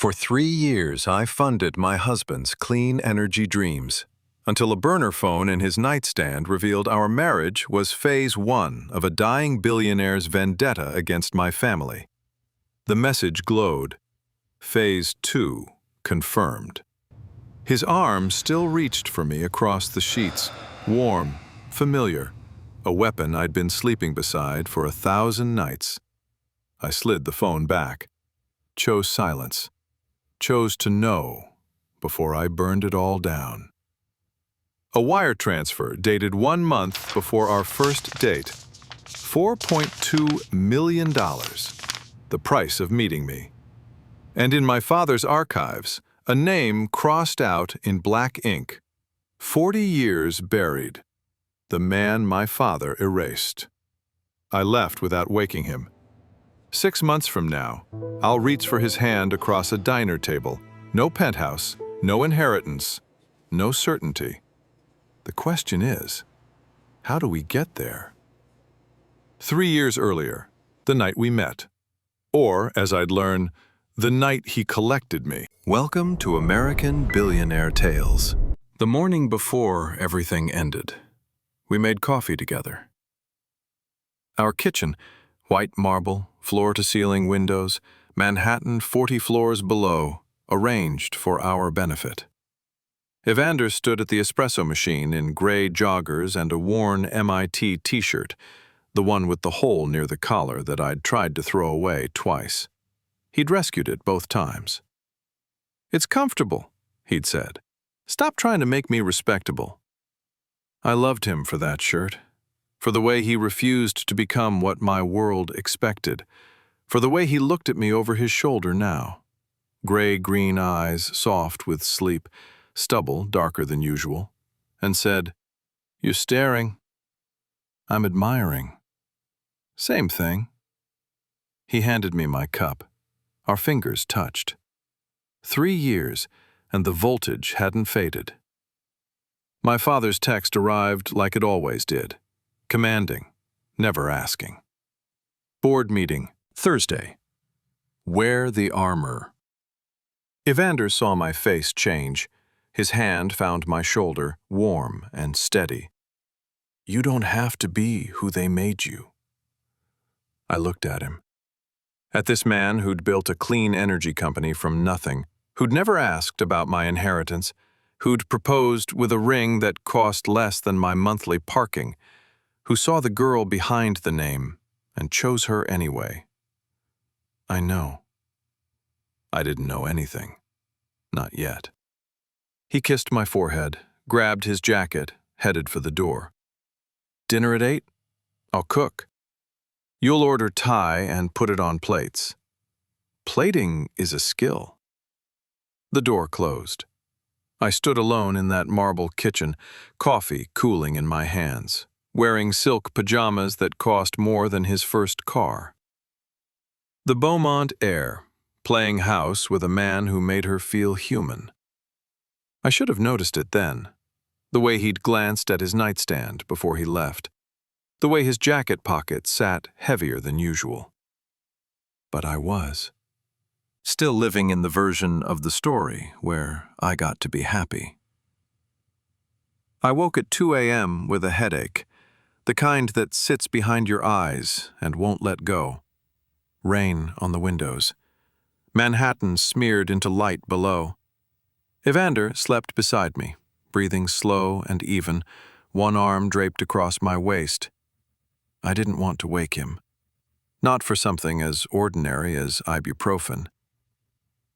For 3 years, I funded my husband's clean energy dreams, until a burner phone in his nightstand revealed our marriage was phase 1 of a dying billionaire's vendetta against my family. The message glowed. Phase 2 confirmed. His arm still reached for me across the sheets, warm, familiar, a weapon I'd been sleeping beside for 1,000 nights. I slid the phone back, chose silence, chose to know before I burned it all down. A wire transfer dated 1 month before our first date. $4.2 million, the price of meeting me. And in my father's archives, a name crossed out in black ink. 40 years buried. The man my father erased. I left without waking him. 6 months from now, I'll reach for his hand across a diner table. No penthouse, no inheritance, no certainty. The question is, how do we get there? 3 years earlier, the night we met. Or, as I'd learn, the night he collected me. Welcome to American Billionaire Tales. The morning before everything ended, we made coffee together. Our kitchen, white marble, floor-to-ceiling windows, Manhattan 40 floors below, arranged for our benefit. Evander stood at the espresso machine in gray joggers and a worn MIT t-shirt, the one with the hole near the collar that I'd tried to throw away twice. He'd rescued it both times. "It's comfortable," he'd said. "Stop trying to make me respectable." I loved him for that shirt, for the way he refused to become what my world expected, for the way he looked at me over his shoulder now. Gray-green eyes, soft with sleep, stubble darker than usual, and said, "You're staring." "I'm admiring." "Same thing." He handed me my cup. Our fingers touched. 3 years, and the voltage hadn't faded. My father's text arrived like it always did, commanding, never asking. Board meeting, Thursday. Wear the armor. Evander saw my face change. His hand found my shoulder, warm and steady. "You don't have to be who they made you." I looked at him. At this man who'd built a clean energy company from nothing, who'd never asked about my inheritance, who'd proposed with a ring that cost less than my monthly parking, who saw the girl behind the name and chose her anyway. I know. I didn't know anything. Not yet. He kissed my forehead, grabbed his jacket, headed for the door. "Dinner at 8? I'll cook. You'll order Thai and put it on plates." Plating is a skill. The door closed. I stood alone in that marble kitchen, coffee cooling in my hands, wearing silk pajamas that cost more than his first car. The Beaumont heir, playing house with a man who made her feel human. I should have noticed it then, the way he'd glanced at his nightstand before he left, the way his jacket pocket sat heavier than usual. But I was. Still living in the version of the story where I got to be happy. I woke at 2 a.m. with a headache, the kind that sits behind your eyes and won't let go. Rain on the windows. Manhattan smeared into light below. Evander slept beside me, breathing slow and even, one arm draped across my waist. I didn't want to wake him. Not for something as ordinary as ibuprofen.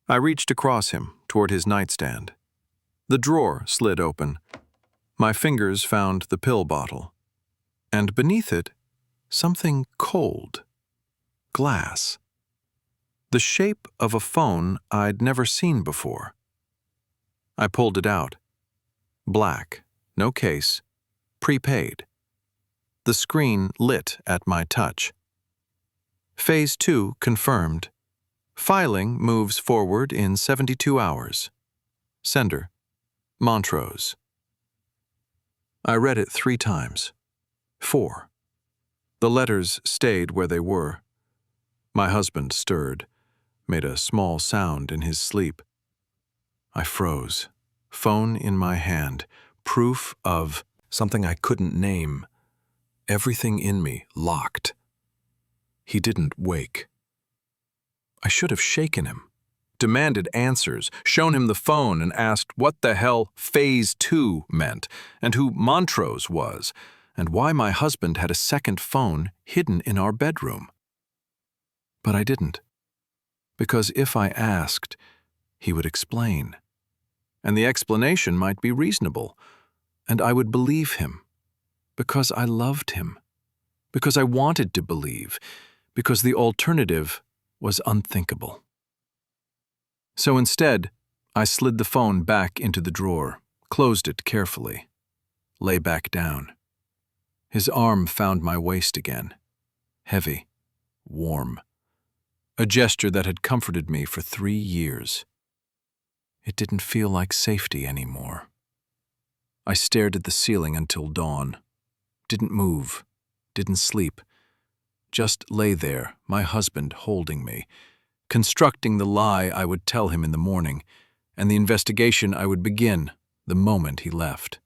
I reached across him, toward his nightstand. The drawer slid open. My fingers found the pill bottle. And beneath it, something cold. Glass. The shape of a phone I'd never seen before. I pulled it out. Black, no case, prepaid. The screen lit at my touch. Phase 2 confirmed. Filing moves forward in 72 hours. Sender, Montrose. I read it 3 times. 4. The letters stayed where they were. My husband stirred. made a small sound in his sleep. I froze, phone in my hand, proof of something I couldn't name. Everything in me locked. He didn't wake. I should have shaken him, demanded answers, shown him the phone and asked what the hell Phase 2 meant, and who Montrose was, and why my husband had a second phone hidden in our bedroom. But I didn't, because if I asked, he would explain. And the explanation might be reasonable, and I would believe him, because I loved him, because I wanted to believe, because the alternative was unthinkable. So instead, I slid the phone back into the drawer, closed it carefully, lay back down. His arm found my waist again, heavy, warm, a gesture that had comforted me for 3 years. It didn't feel like safety anymore. I stared at the ceiling until dawn, didn't move, didn't sleep, just lay there, my husband holding me, constructing the lie I would tell him in the morning, and the investigation I would begin the moment he left.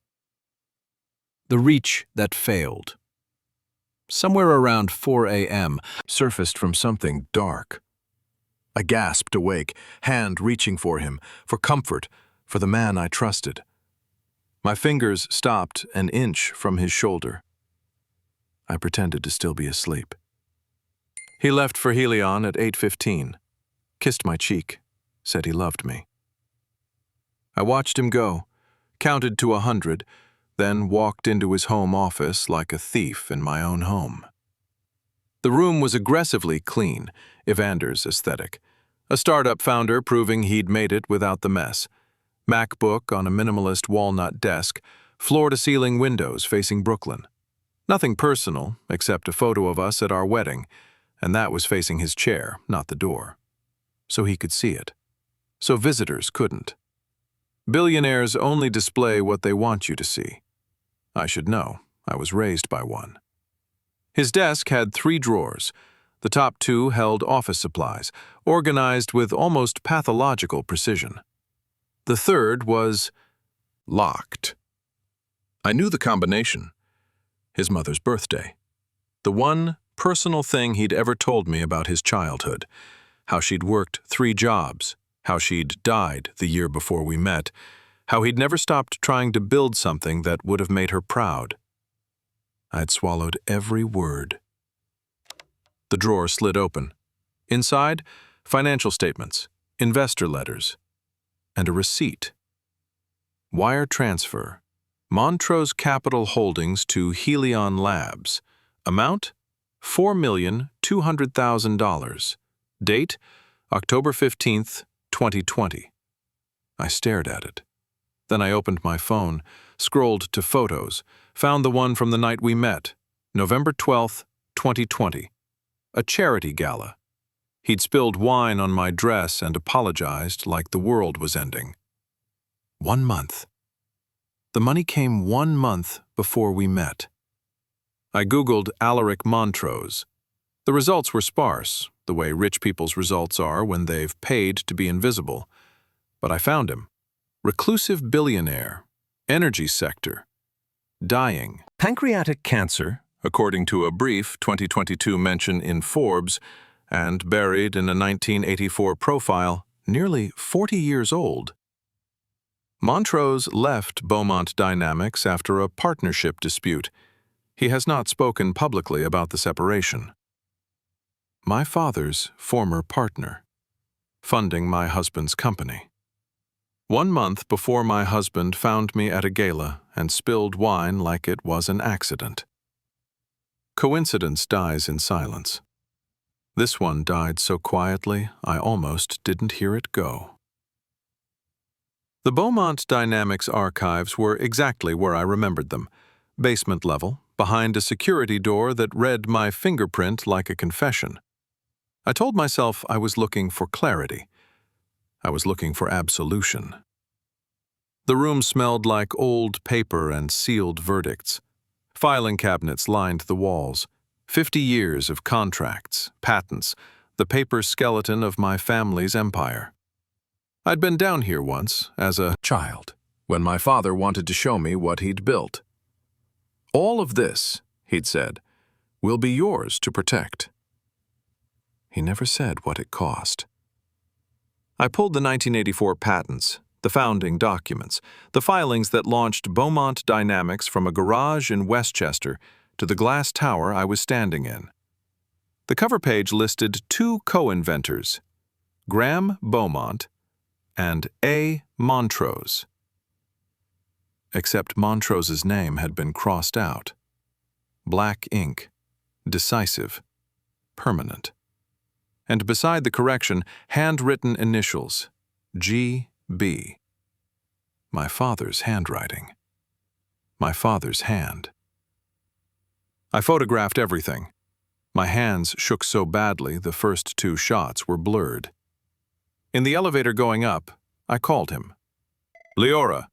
The reach that failed. Somewhere around 4 a.m., surfaced from something dark. I gasped awake, hand reaching for him, for comfort, for the man I trusted. My fingers stopped an inch from his shoulder. I pretended to still be asleep. He left for Helion at 8:15, kissed my cheek, said he loved me. I watched him go, counted to 100, then walked into his home office like a thief in my own home. The room was aggressively clean, Evander's aesthetic. A startup founder proving he'd made it without the mess. MacBook on a minimalist walnut desk, floor-to-ceiling windows facing Brooklyn. Nothing personal, except a photo of us at our wedding, and that was facing his chair, not the door. So he could see it. So visitors couldn't. Billionaires only display what they want you to see. I should know. I was raised by one. His desk had 3 drawers. The top 2 held office supplies, organized with almost pathological precision. The third was locked. I knew the combination. His mother's birthday. The one personal thing he'd ever told me about his childhood. How she'd worked 3 jobs. How she'd died the year before we met. How he'd never stopped trying to build something that would have made her proud. I'd swallowed every word. The drawer slid open. Inside, financial statements, investor letters, and a receipt. Wire transfer. Montrose Capital Holdings to Helion Labs. Amount? $4,200,000. Date? October 15th, 2020. I stared at it. Then I opened my phone, scrolled to photos, found the one from the night we met, November 12th, 2020. A charity gala. He'd spilled wine on my dress and apologized like the world was ending. 1 month. The money came 1 month before we met. I Googled Alaric Montrose. The results were sparse, the way rich people's results are when they've paid to be invisible. But I found him. Reclusive billionaire. Energy sector. Dying. Pancreatic cancer, according to a brief 2022 mention in Forbes, and buried in a 1984 profile, nearly 40 years old. Montrose left Beaumont Dynamics after a partnership dispute. He has not spoken publicly about the separation. My father's former partner, funding my husband's company. 1 month before my husband found me at a gala and spilled wine like it was an accident. Coincidence dies in silence. This one died so quietly I almost didn't hear it go. The Beaumont Dynamics archives were exactly where I remembered them. Basement level, behind a security door that read my fingerprint like a confession. I told myself I was looking for clarity. I was looking for absolution. The room smelled like old paper and sealed verdicts. Filing cabinets lined the walls. 50 years of contracts, patents, the paper skeleton of my family's empire. I'd been down here once, as a child, when my father wanted to show me what he'd built. "All of this," he'd said, "will be yours to protect." He never said what it cost. I pulled the 1984 patents, the founding documents, the filings that launched Beaumont Dynamics from a garage in Westchester to the glass tower I was standing in. The cover page listed two co-inventors, Graham Beaumont and A. Montrose. Except Montrose's name had been crossed out. Black ink, decisive, permanent. And beside the correction, handwritten initials, G.B. My father's handwriting. My father's hand. I photographed everything. My hands shook so badly the first two shots were blurred. In the elevator going up, I called him. "Leora,"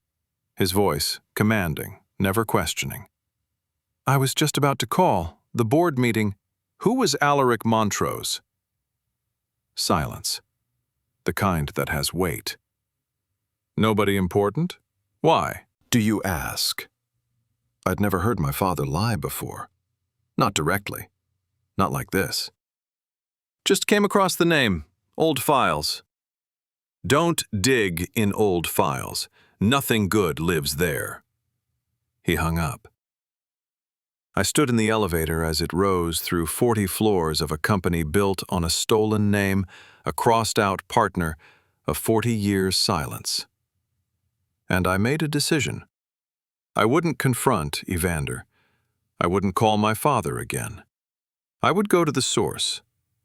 his voice commanding, never questioning. "I was just about to call. The board meeting. Who was Alaric Montrose?" Silence. The kind that has weight. "Nobody important? Why, do you ask?" I'd never heard my father lie before. Not directly. Not like this. "Just came across the name. Old files." "Don't dig in old files. Nothing good lives there." He hung up. I stood in the elevator as it rose through 40 floors of a company built on a stolen name, a crossed-out partner, a 40 years silence. And I made a decision. I wouldn't confront Evander. I wouldn't call my father again. I would go to the source,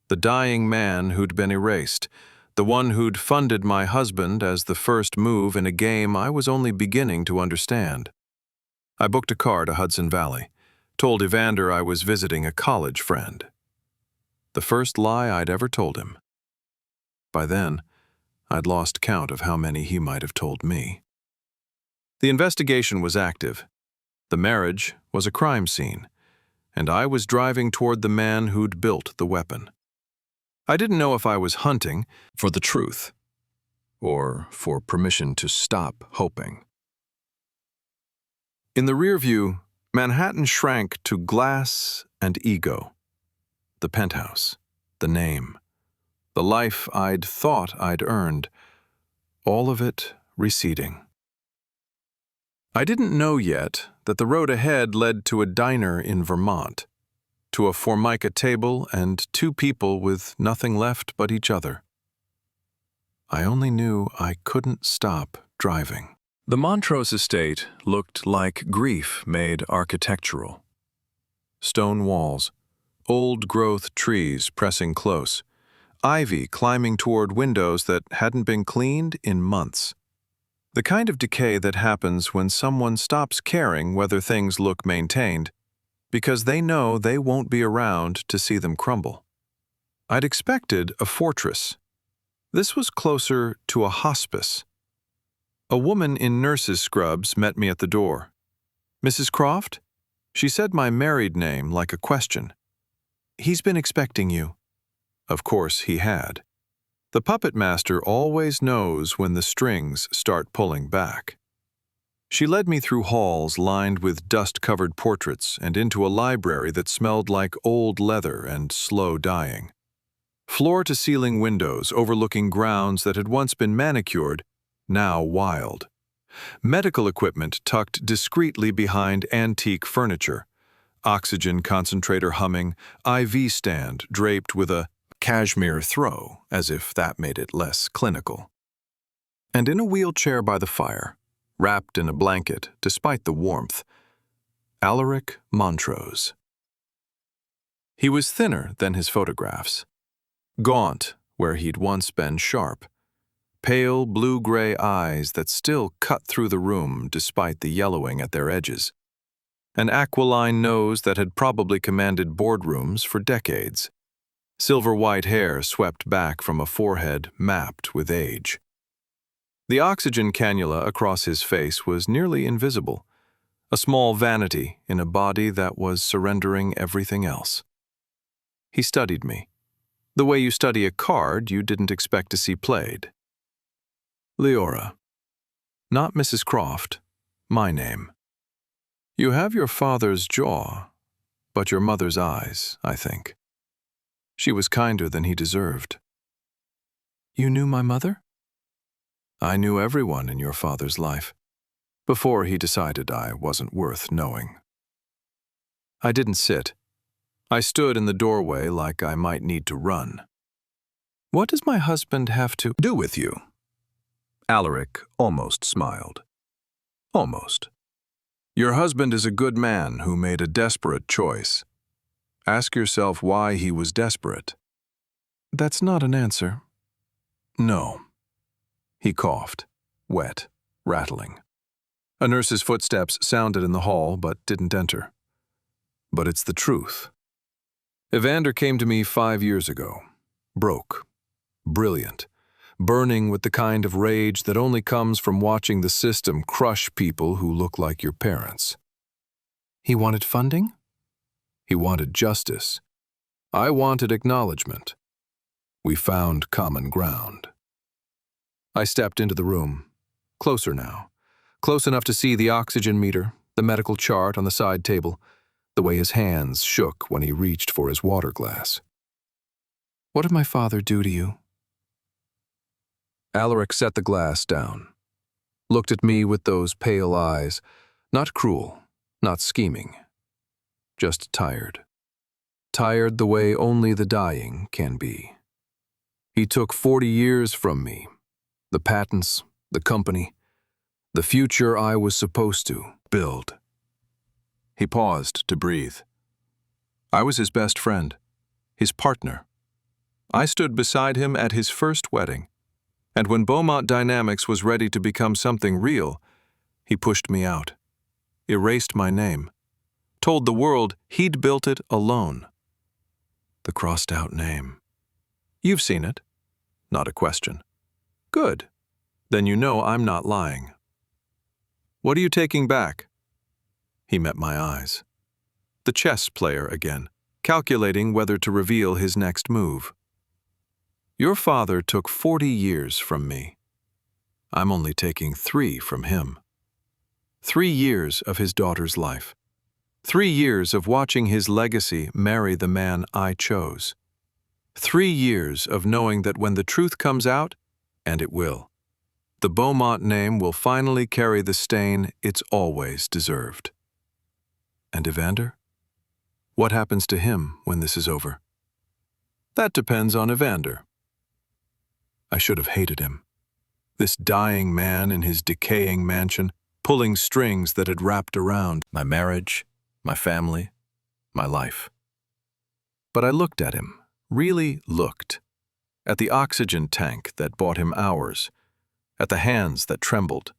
the dying man who'd been erased, the one who'd funded my husband as the first move in a game I was only beginning to understand. I booked a car to Hudson Valley. Told Evander I was visiting a college friend. The first lie I'd ever told him. By then, I'd lost count of how many he might have told me. The investigation was active. The marriage was a crime scene, and I was driving toward the man who'd built the weapon. I didn't know if I was hunting for the truth, or for permission to stop hoping. In the rear view, Manhattan shrank to glass and ego. The penthouse, the name, the life I'd thought I'd earned, all of it receding. I didn't know yet that the road ahead led to a diner in Vermont, to a Formica table and two people with nothing left but each other. I only knew I couldn't stop driving. The Montrose estate looked like grief made architectural. Stone walls, old-growth trees pressing close, ivy climbing toward windows that hadn't been cleaned in months. The kind of decay that happens when someone stops caring whether things look maintained, because they know they won't be around to see them crumble. I'd expected a fortress. This was closer to a hospice. A woman in nurse's scrubs met me at the door. "Mrs. Croft?" She said my married name like a question. "He's been expecting you." Of course he had. The puppet master always knows when the strings start pulling back. She led me through halls lined with dust-covered portraits and into a library that smelled like old leather and slow dying. Floor-to-ceiling windows overlooking grounds that had once been manicured, now wild. Medical equipment tucked discreetly behind antique furniture. Oxygen concentrator humming, IV stand draped with a cashmere throw, as if that made it less clinical. And in a wheelchair by the fire, wrapped in a blanket despite the warmth, Alaric Montrose. He was thinner than his photographs. Gaunt where he'd once been sharp. Pale blue-gray eyes that still cut through the room despite the yellowing at their edges. An aquiline nose that had probably commanded boardrooms for decades. Silver-white hair swept back from a forehead mapped with age. The oxygen cannula across his face was nearly invisible, a small vanity in a body that was surrendering everything else. He studied me, The way you study a card you didn't expect to see played. Leora. Not Mrs. Croft. My name. You have your father's jaw, but your mother's eyes, I think. She was kinder than he deserved. You knew my mother? I knew everyone in your father's life, before he decided I wasn't worth knowing. I didn't sit. I stood in the doorway like I might need to run. What does my husband have to do with you? Alaric almost smiled. Almost. Your husband is a good man who made a desperate choice. Ask yourself why he was desperate. That's not an answer. No. He coughed, wet, rattling. A nurse's footsteps sounded in the hall but didn't enter. But it's the truth. Evander came to me 5 years ago, broke, brilliant, burning with the kind of rage that only comes from watching the system crush people who look like your parents. He wanted funding? He wanted justice. I wanted acknowledgement. We found common ground. I stepped into the room, closer now, close enough to see the oxygen meter, the medical chart on the side table, the way his hands shook when he reached for his water glass. What did my father do to you? Alaric set the glass down, looked at me with those pale eyes, not cruel, not scheming, just tired. Tired the way only the dying can be. He took 40 years from me, the patents, the company, the future I was supposed to build. He paused to breathe. I was his best friend, his partner. I stood beside him at his first wedding, and when Beaumont Dynamics was ready to become something real, he pushed me out, erased my name, told the world he'd built it alone. The crossed-out name. You've seen it. Not a question. Good. Then you know I'm not lying. What are you taking back? He met my eyes. The chess player again, calculating whether to reveal his next move. Your father took 40 years from me. I'm only taking 3 from him. 3 years of his daughter's life. 3 years of watching his legacy marry the man I chose. 3 years of knowing that when the truth comes out, and it will, the Beaumont name will finally carry the stain it's always deserved. And Evander? What happens to him when this is over? That depends on Evander. I should have hated him. This dying man in his decaying mansion, pulling strings that had wrapped around my marriage, my family, my life. But I looked at him, really looked, at the oxygen tank that bought him hours, at the hands that trembled,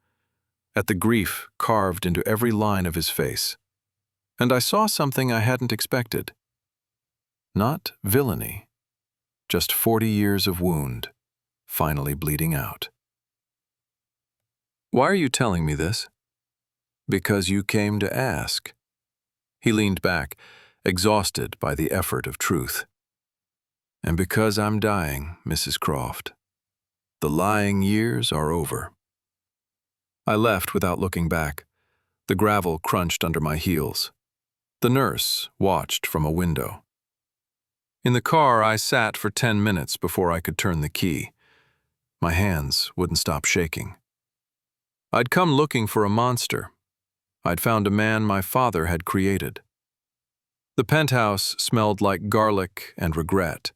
at the grief carved into every line of his face. And I saw something I hadn't expected. Not villainy, just 40 years of wound, finally bleeding out. Why are you telling me this? Because you came to ask. He leaned back, exhausted by the effort of truth. And because I'm dying, Mrs. Croft. The lying years are over. I left without looking back. The gravel crunched under my heels. The nurse watched from a window. In the car, I sat for 10 minutes before I could turn the key. My hands wouldn't stop shaking. I'd come looking for a monster. I'd found a man my father had created. The penthouse smelled like garlic and regret.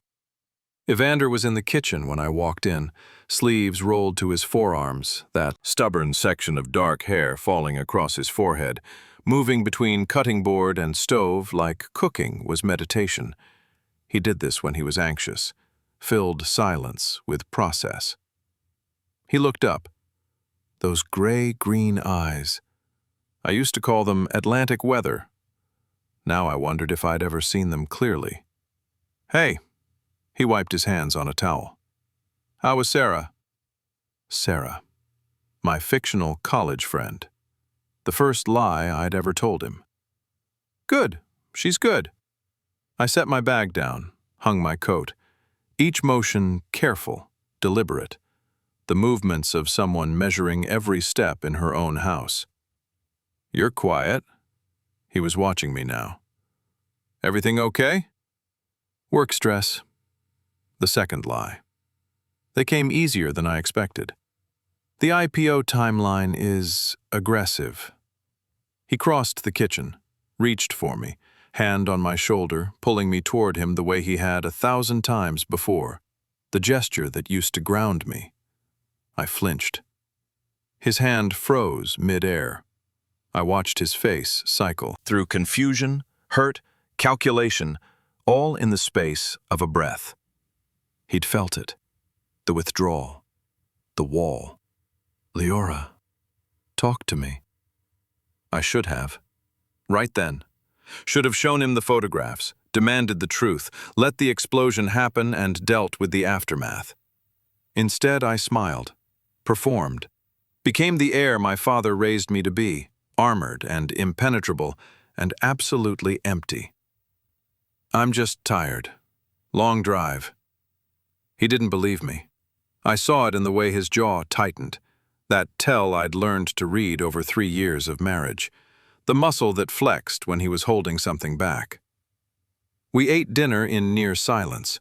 Evander was in the kitchen when I walked in, sleeves rolled to his forearms, that stubborn section of dark hair falling across his forehead, moving between cutting board and stove like cooking was meditation. He did this when he was anxious, filled silence with process. He looked up. Those gray-green eyes. I used to call them Atlantic weather. Now I wondered if I'd ever seen them clearly. Hey. He wiped his hands on a towel. How was Sarah? Sarah. My fictional college friend. The first lie I'd ever told him. Good. She's good. I set my bag down, hung my coat. Each motion careful, deliberate, the movements of someone measuring every step in her own house. "You're quiet." He was watching me now. "Everything okay?" "Work stress." The second lie. They came easier than I expected. "The IPO timeline is aggressive." He crossed the kitchen, reached for me, hand on my shoulder, pulling me toward him the way he had 1,000 times before, the gesture that used to ground me. I flinched. His hand froze mid-air. I watched his face cycle through confusion, hurt, calculation, all in the space of a breath. He'd felt it. The withdrawal. The wall. "Leora, talk to me." I should have. Right then. Should have shown him the photographs, demanded the truth, let the explosion happen and dealt with the aftermath. Instead, I smiled, performed, became the heir my father raised me to be, armored and impenetrable and absolutely empty. "I'm just tired. Long drive." He didn't believe me. I saw it in the way his jaw tightened, that tell I'd learned to read over 3 years of marriage, the muscle that flexed when he was holding something back. We ate dinner in near silence.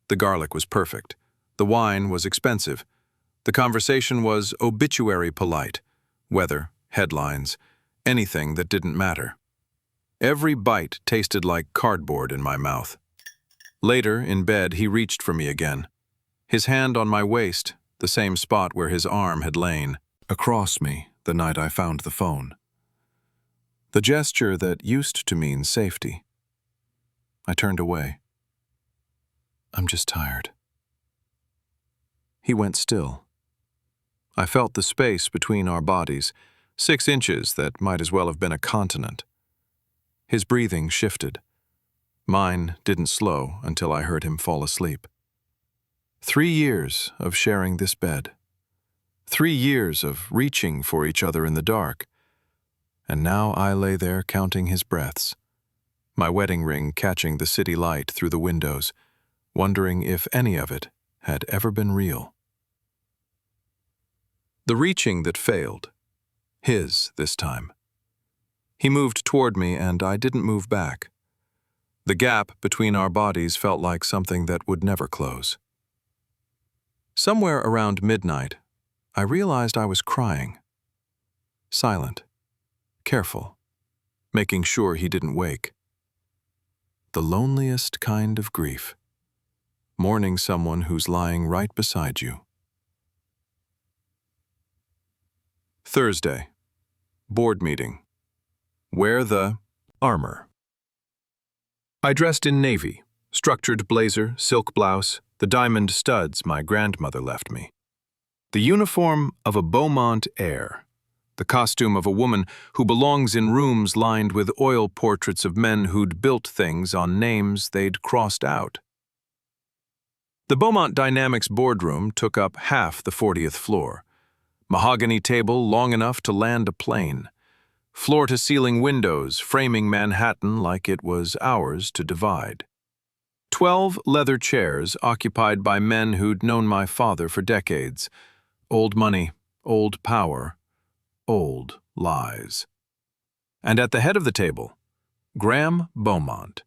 The garlic was perfect. The wine was expensive. The conversation was obituary polite. Weather, headlines, anything that didn't matter. Every bite tasted like cardboard in my mouth. Later, in bed, he reached for me again. His hand on my waist, the same spot where his arm had lain, across me the night I found the phone. The gesture that used to mean safety. I turned away. "I'm just tired." He went still. I felt the space between our bodies, 6 inches that might as well have been a continent. His breathing shifted. Mine didn't slow until I heard him fall asleep. 3 years of sharing this bed. 3 years of reaching for each other in the dark. And now I lay there counting his breaths, my wedding ring catching the city light through the windows, wondering if any of it had ever been real. The reaching that failed. His this time. He moved toward me and I didn't move back. The gap between our bodies felt like something that would never close. Somewhere around midnight, I realized I was crying. Silent. Careful, making sure he didn't wake. The loneliest kind of grief. Mourning someone who's lying right beside you. Thursday. Board meeting. Wear the armor. I dressed in navy, structured blazer, silk blouse, the diamond studs my grandmother left me. The uniform of a Beaumont heir. The costume of a woman who belongs in rooms lined with oil portraits of men who'd built things on names they'd crossed out. The Beaumont Dynamics boardroom took up half the 40th floor. Mahogany table long enough to land a plane. Floor-to-ceiling windows framing Manhattan like it was ours to divide. 12 leather chairs occupied by men who'd known my father for decades. Old money, old power, old lies. And at the head of the table, Graham Beaumont,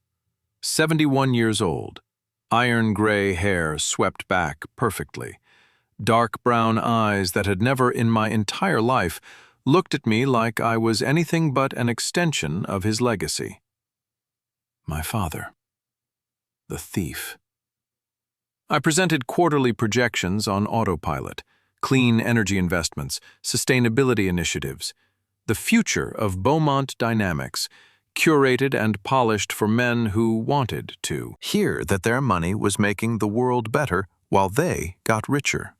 71 years old, iron gray hair swept back perfectly, dark brown eyes that had never in my entire life looked at me like I was anything but an extension of his legacy. My father. The thief. I presented quarterly projections on autopilot, clean energy investments, sustainability initiatives, the future of Beaumont Dynamics, curated and polished for men who wanted to hear that their money was making the world better while they got richer.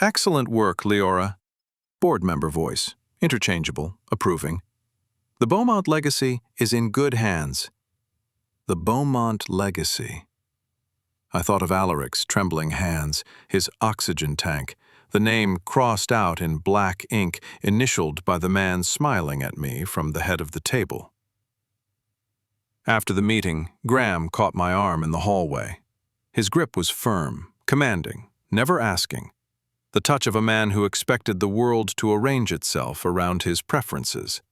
Excellent work, Leora. Board member voice, interchangeable, approving. The Beaumont legacy is in good hands. The Beaumont legacy. I thought of Alaric's trembling hands, his oxygen tank, the name crossed out in black ink, initialed by the man smiling at me from the head of the table. After the meeting, Graham caught my arm in the hallway. His grip was firm, commanding, never asking. The touch of a man who expected the world to arrange itself around his preferences.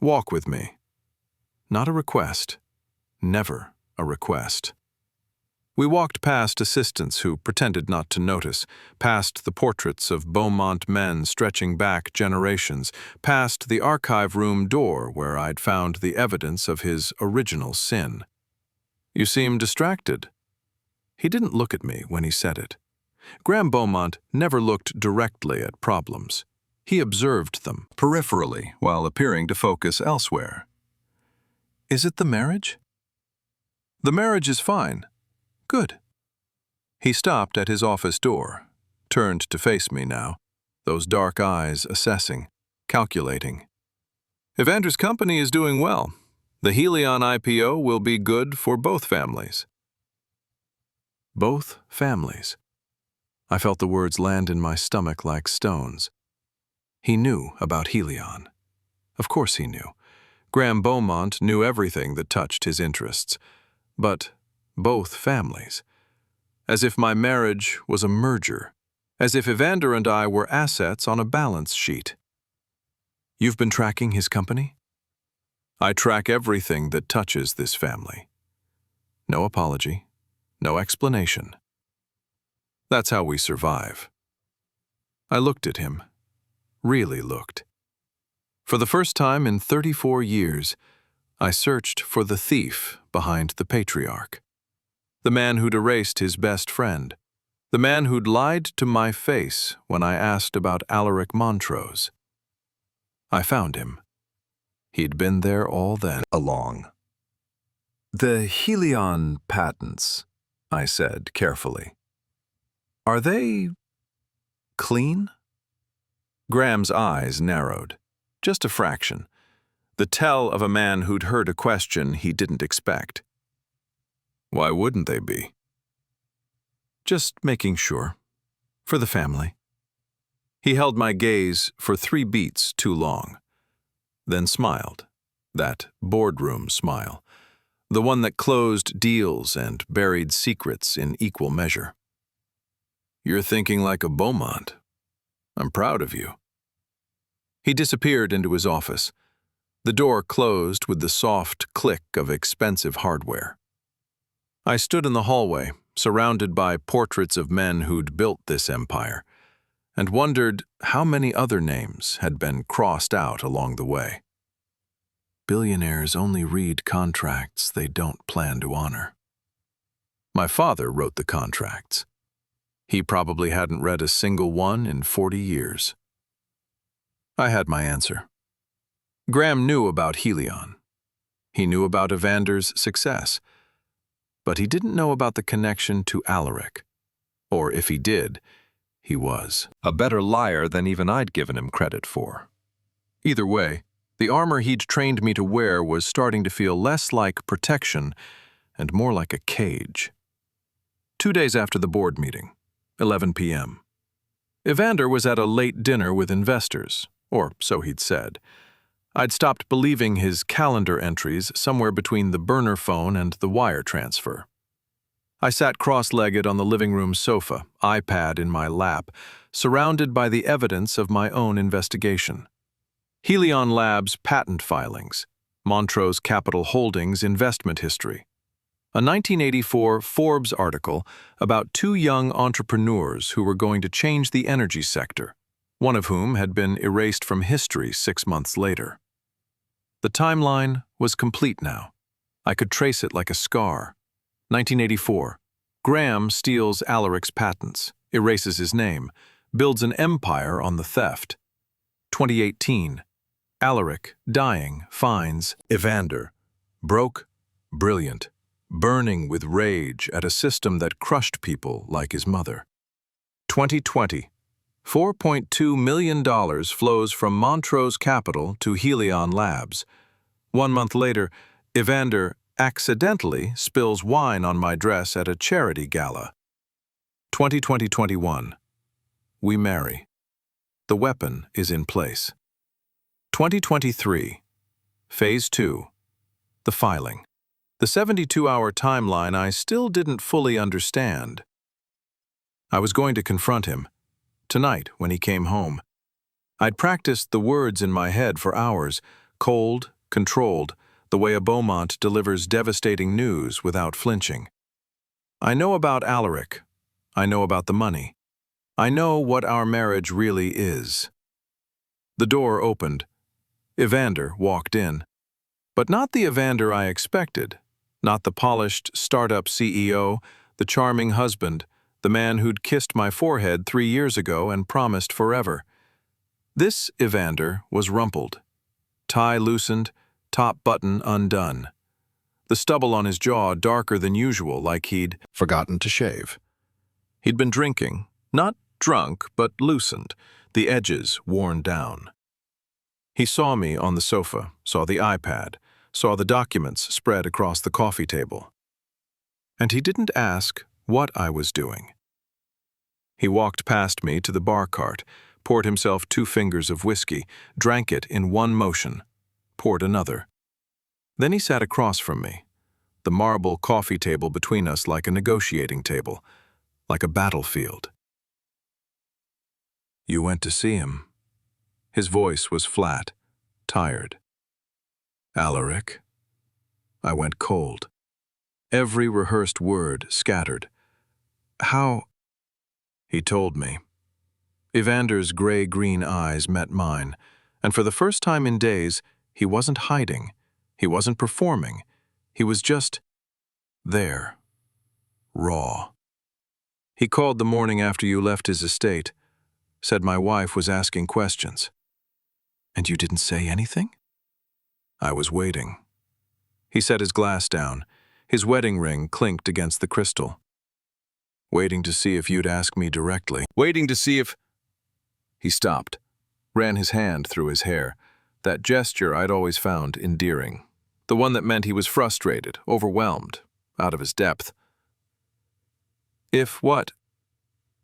Walk with me. Not a request. Never a request. We walked past assistants who pretended not to notice, past the portraits of Beaumont men stretching back generations, past the archive room door where I'd found the evidence of his original sin. You seem distracted. He didn't look at me when he said it. Graham Beaumont never looked directly at problems. He observed them peripherally while appearing to focus elsewhere. Is it the marriage? The marriage is fine. Good. He stopped at his office door, turned to face me now, those dark eyes assessing, calculating. Evander's company is doing well. The Helion IPO will be good for both families. Both families. I felt the words land in my stomach like stones. He knew about Helion. Of course he knew. Graham Beaumont knew everything that touched his interests. But both families. As if my marriage was a merger. As if Evander and I were assets on a balance sheet. You've been tracking his company? I track everything that touches this family. No apology, no explanation. That's how we survive. I looked at him. Really looked. For the first time in 34 years, I searched for the thief behind the patriarch. The man who'd erased his best friend. The man who'd lied to my face when I asked about Alaric Montrose. I found him. He'd been there all along. The Helion patents, I said carefully. Are they clean? Graham's eyes narrowed, just a fraction. The tell of a man who'd heard a question he didn't expect. Why wouldn't they be? Just making sure. For the family. He held my gaze for 3 beats too long. Then smiled. That boardroom smile. The one that closed deals and buried secrets in equal measure. You're thinking like a Beaumont. I'm proud of you. He disappeared into his office. The door closed with the soft click of expensive hardware. I stood in the hallway, surrounded by portraits of men who'd built this empire, and wondered how many other names had been crossed out along the way. Billionaires only read contracts they don't plan to honor. My father wrote the contracts. He probably hadn't read a single one in 40 years. I had my answer. Graham knew about Helion. He knew about Evander's success. But he didn't know about the connection to Alaric. Or if he did, he was a better liar than even I'd given him credit for. Either way, the armor he'd trained me to wear was starting to feel less like protection and more like a cage. 2 days after the board meeting, 11 p.m. Evander was at a late dinner with investors, or so he'd said. I'd stopped believing his calendar entries somewhere between the burner phone and the wire transfer. I sat cross-legged on the living room sofa, iPad in my lap, surrounded by the evidence of my own investigation. Helion Labs patent filings, Montrose Capital Holdings investment history, a 1984 Forbes article about 2 young entrepreneurs who were going to change the energy sector, one of whom had been erased from history 6 months later. The timeline was complete now. I could trace it like a scar. 1984. Graham steals Alaric's patents, erases his name, builds an empire on the theft. 2018. Alaric, dying, finds Evander, broke, brilliant, burning with rage at a system that crushed people like his mother. 2020. $4.2 million flows from Montrose Capital to Helion Labs. 1 month later, Evander accidentally spills wine on my dress at a charity gala. 2020-21. We marry. The weapon is in place. 2023. Phase 2. The filing. The 72-hour timeline I still didn't fully understand. I was going to confront him, tonight when he came home. I'd practiced the words in my head for hours, cold, controlled, the way a Beaumont delivers devastating news without flinching. I know about Alaric. I know about the money. I know what our marriage really is. The door opened. Evander walked in. But not the Evander I expected. Not the polished startup CEO, the charming husband, the man who'd kissed my forehead 3 years ago and promised forever. This Evander was rumpled. Tie loosened, top button undone. The stubble on his jaw darker than usual, like he'd forgotten to shave. He'd been drinking, not drunk, but loosened, the edges worn down. He saw me on the sofa, saw the iPad, saw the documents spread across the coffee table. And he didn't ask what I was doing. He walked past me to the bar cart, poured himself 2 fingers of whiskey, drank it in one motion, poured another. Then he sat across from me, the marble coffee table between us like a negotiating table, like a battlefield. "You went to see him." His voice was flat, tired. "Alaric?" I went cold. Every rehearsed word scattered. "How?" He told me. Evander's gray-green eyes met mine, and for the first time in days, he wasn't hiding. He wasn't performing. He was just there. Raw. He called the morning after you left his estate, said my wife was asking questions. "And you didn't say anything?" I was waiting. He set his glass down. His wedding ring clinked against the crystal. "Waiting to see if you'd ask me directly. Waiting to see if—" He stopped, ran his hand through his hair, that gesture I'd always found endearing, the one that meant he was frustrated, overwhelmed, out of his depth. "If what?"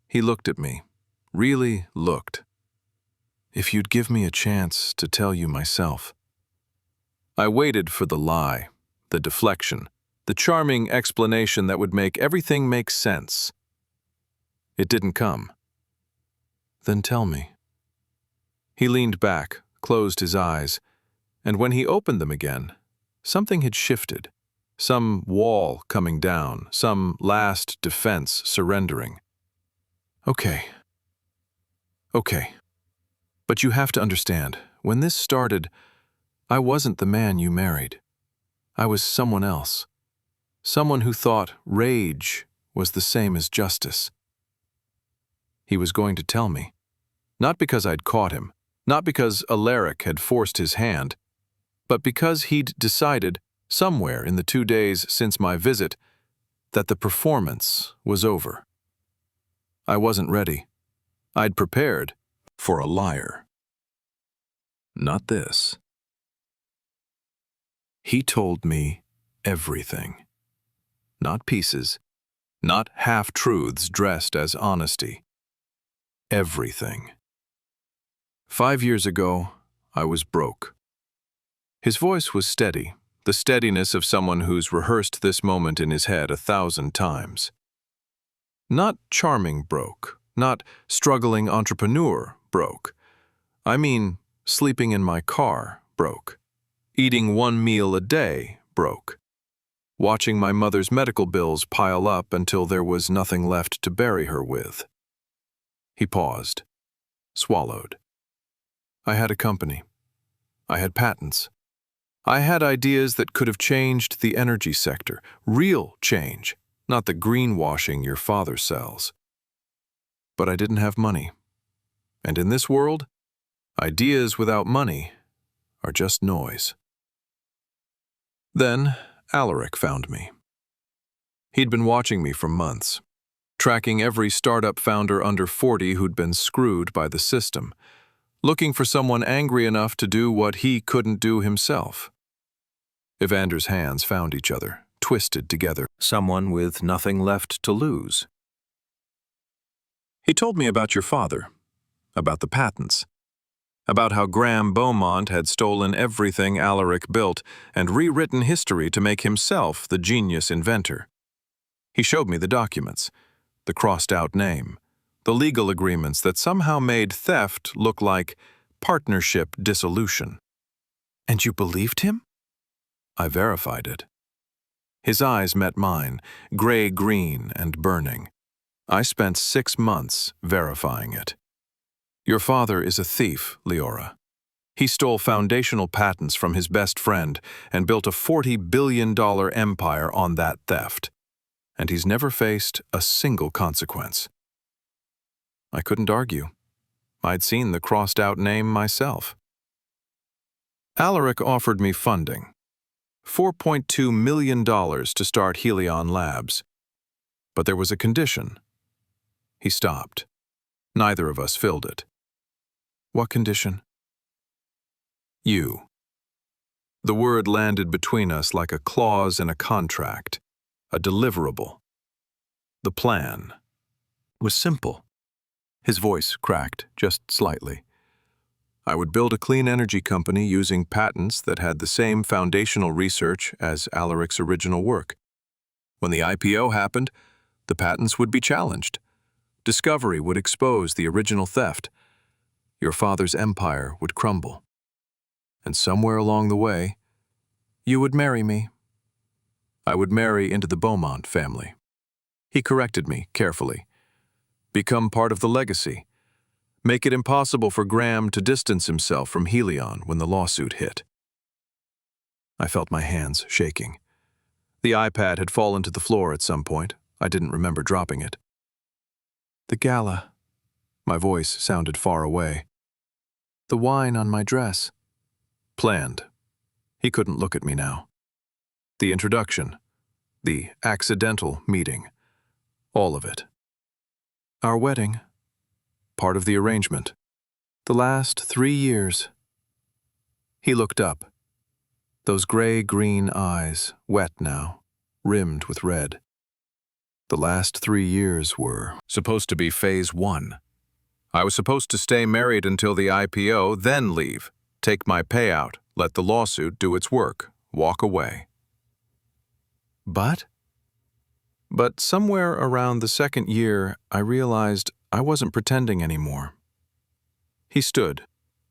He looked at me, really looked. "If you'd give me a chance to tell you myself." I waited for the lie, the deflection, the charming explanation that would make everything make sense. It didn't come. "Then tell me." He leaned back, closed his eyes, and when he opened them again, something had shifted, some wall coming down, some last defense surrendering. Okay. But you have to understand, when this started, I wasn't the man you married. I was someone else. Someone who thought rage was the same as justice. He was going to tell me. Not because I'd caught him, not because Alaric had forced his hand, but because he'd decided, somewhere in the 2 days since my visit, that the performance was over. I wasn't ready. I'd prepared for a liar. Not this. He told me everything. Not pieces, not half-truths dressed as honesty. Everything. 5 years ago, I was broke. His voice was steady, the steadiness of someone who's rehearsed this moment in his head 1,000 times. Not charming broke, not struggling entrepreneur broke. I mean, sleeping in my car broke. Eating 1 meal a day broke. Watching my mother's medical bills pile up until there was nothing left to bury her with. He paused, swallowed. I had a company. I had patents. I had ideas that could have changed the energy sector, real change, not the greenwashing your father sells. But I didn't have money. And in this world, ideas without money are just noise. Then Alaric found me. He'd been watching me for months, tracking every startup founder under 40 who'd been screwed by the system, looking for someone angry enough to do what he couldn't do himself. Evander's hands found each other, twisted together, someone with nothing left to lose. He told me about your father, about the patents. about how Graham Beaumont had stolen everything Alaric built and rewritten history to make himself the genius inventor. He showed me the documents, the crossed-out name, the legal agreements that somehow made theft look like partnership dissolution. And you believed him? I verified it. His eyes met mine, gray-green and burning. I spent 6 months verifying it. Your father is a thief, Leora. He stole foundational patents from his best friend and built a $40 billion empire on that theft. And he's never faced a single consequence. I couldn't argue. I'd seen the crossed-out name myself. Alaric offered me funding. $4.2 million to start Helion Labs. But there was a condition. He stopped. Neither of us filled it. What condition? You. The word landed between us like a clause in a contract, a deliverable. The plan was simple. His voice cracked just slightly. I would build a clean energy company using patents that had the same foundational research as Alaric's original work. When the IPO happened, the patents would be challenged. Discovery would expose the original theft. Your father's empire would crumble. And somewhere along the way, you would marry me. I would marry into the Beaumont family. He corrected me carefully. Become part of the legacy. Make it impossible for Graham to distance himself from Helion when the lawsuit hit. I felt my hands shaking. The iPad had fallen to the floor at some point. I didn't remember dropping it. The gala. My voice sounded far away. The wine on my dress. Planned. He couldn't look at me now. The introduction. The accidental meeting. All of it. Our wedding. Part of the arrangement. The last 3 years. He looked up. Those gray-green eyes, wet now, rimmed with red. The last 3 years were supposed to be phase 1. I was supposed to stay married until the IPO, then leave, take my payout, let the lawsuit do its work, walk away. But somewhere around the 2nd year, I realized I wasn't pretending anymore. He stood,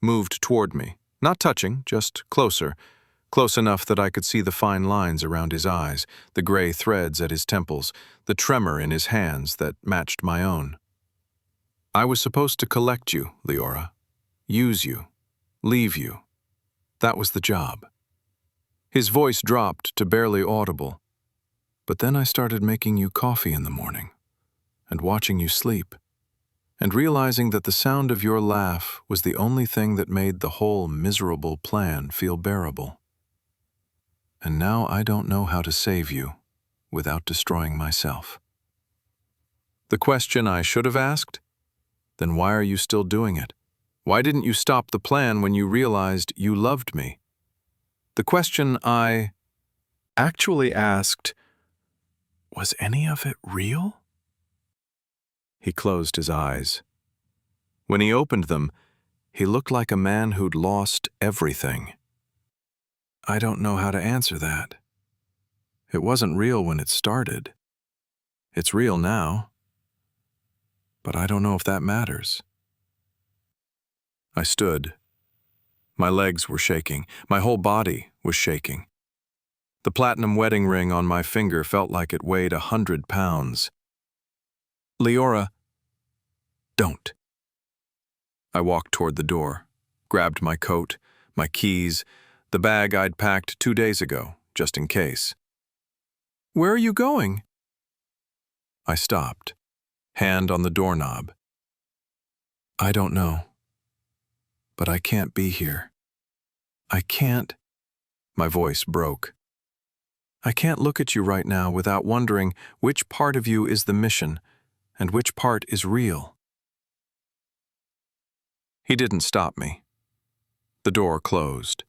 moved toward me, not touching, just closer, close enough that I could see the fine lines around his eyes, the gray threads at his temples, the tremor in his hands that matched my own. I was supposed to collect you, Leora, use you, leave you. That was the job. His voice dropped to barely audible, but then I started making you coffee in the morning and watching you sleep, and realizing that the sound of your laugh was the only thing that made the whole miserable plan feel bearable. And now I don't know how to save you without destroying myself. The question I should have asked? Then why are you still doing it? Why didn't you stop the plan when you realized you loved me? The question I actually asked, was any of it real? He closed his eyes. When he opened them, he looked like a man who'd lost everything. I don't know how to answer that. It wasn't real when it started. It's real now. But I don't know if that matters. I stood. My legs were shaking. My whole body was shaking. The platinum wedding ring on my finger felt like it weighed 100 pounds. Leora, don't. I walked toward the door, grabbed my coat, my keys, the bag I'd packed 2 days ago, just in case. Where are you going? I stopped, hand on the doorknob. I don't know, but I can't be here. I can't. My voice broke. I can't look at you right now without wondering which part of you is the mission and which part is real. He didn't stop me. The door closed.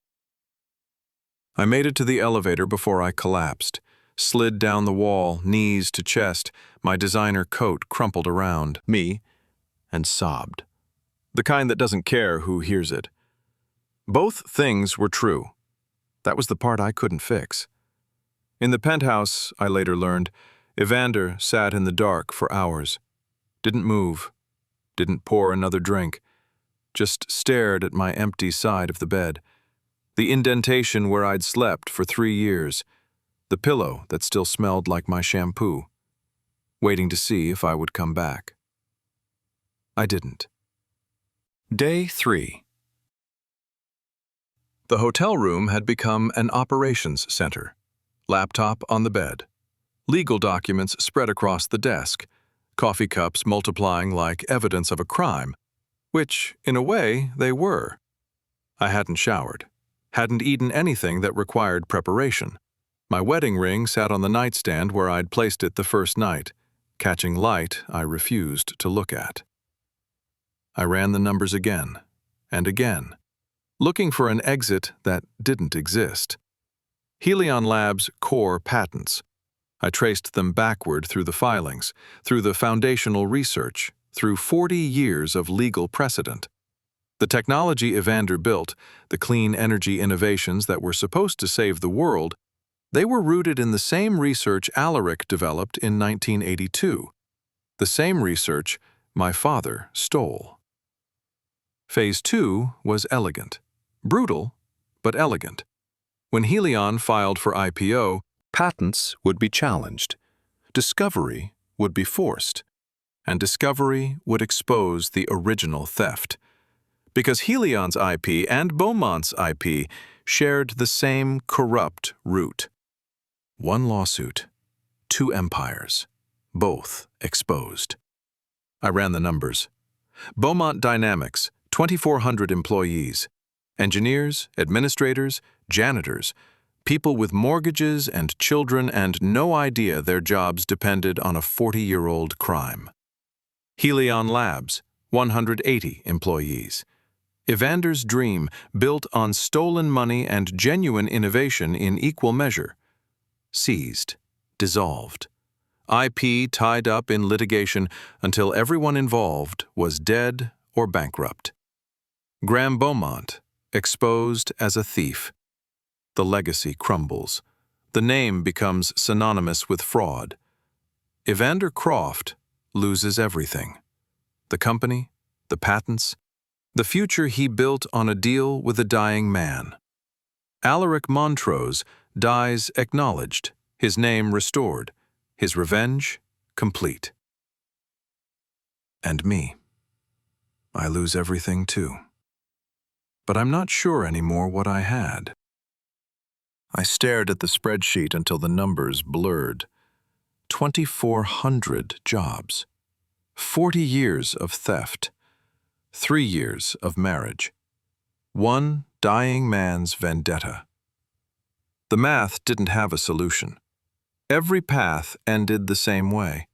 I made it to the elevator before I collapsed, slid down the wall, knees to chest, my designer coat crumpled around me, and sobbed. the kind that doesn't care who hears it. Both things were true. That was the part I couldn't fix. In the penthouse, I later learned, Evander sat in the dark for hours. Didn't move, didn't pour another drink, just stared at my empty side of the bed, the indentation where I'd slept for 3 years, the pillow that still smelled like my shampoo, waiting to see if I would come back. I didn't. Day 3. The hotel room had become an operations center. Laptop on the bed. Legal documents spread across the desk. Coffee cups multiplying like evidence of a crime, which, in a way, they were. I hadn't showered. Hadn't eaten anything that required preparation. My wedding ring sat on the nightstand where I'd placed it the first night, catching light I refused to look at. I ran the numbers again and again, looking for an exit that didn't exist. Helion Labs' core patents. I traced them backward through the filings, through the foundational research, through 40 years of legal precedent. The technology Evander built, the clean energy innovations that were supposed to save the world, they were rooted in the same research Alaric developed in 1982, the same research my father stole. Phase 2 was elegant. Brutal, but elegant. When Helion filed for IPO, patents would be challenged, discovery would be forced, and discovery would expose the original theft. Because Helion's IP and Beaumont's IP shared the same corrupt root. One lawsuit, 2 empires, both exposed. I ran the numbers. Beaumont Dynamics, 2,400 employees. Engineers, administrators, janitors, people with mortgages and children and no idea their jobs depended on a 40-year-old crime. Helion Labs, 180 employees. Evander's dream built on stolen money and genuine innovation in equal measure. Seized, dissolved. IP tied up in litigation until everyone involved was dead or bankrupt. Graham Beaumont, exposed as a thief. The legacy crumbles. The name becomes synonymous with fraud. Evander Croft loses everything. The company, the patents, the future he built on a deal with a dying man. Alaric Montrose dies acknowledged, his name restored, his revenge complete. And me. I lose everything too. But I'm not sure anymore what I had. I stared at the spreadsheet until the numbers blurred. 2,400 jobs. 40 years of theft. 3 years of marriage. 1 dying man's vendetta. The math didn't have a solution. Every path ended the same way.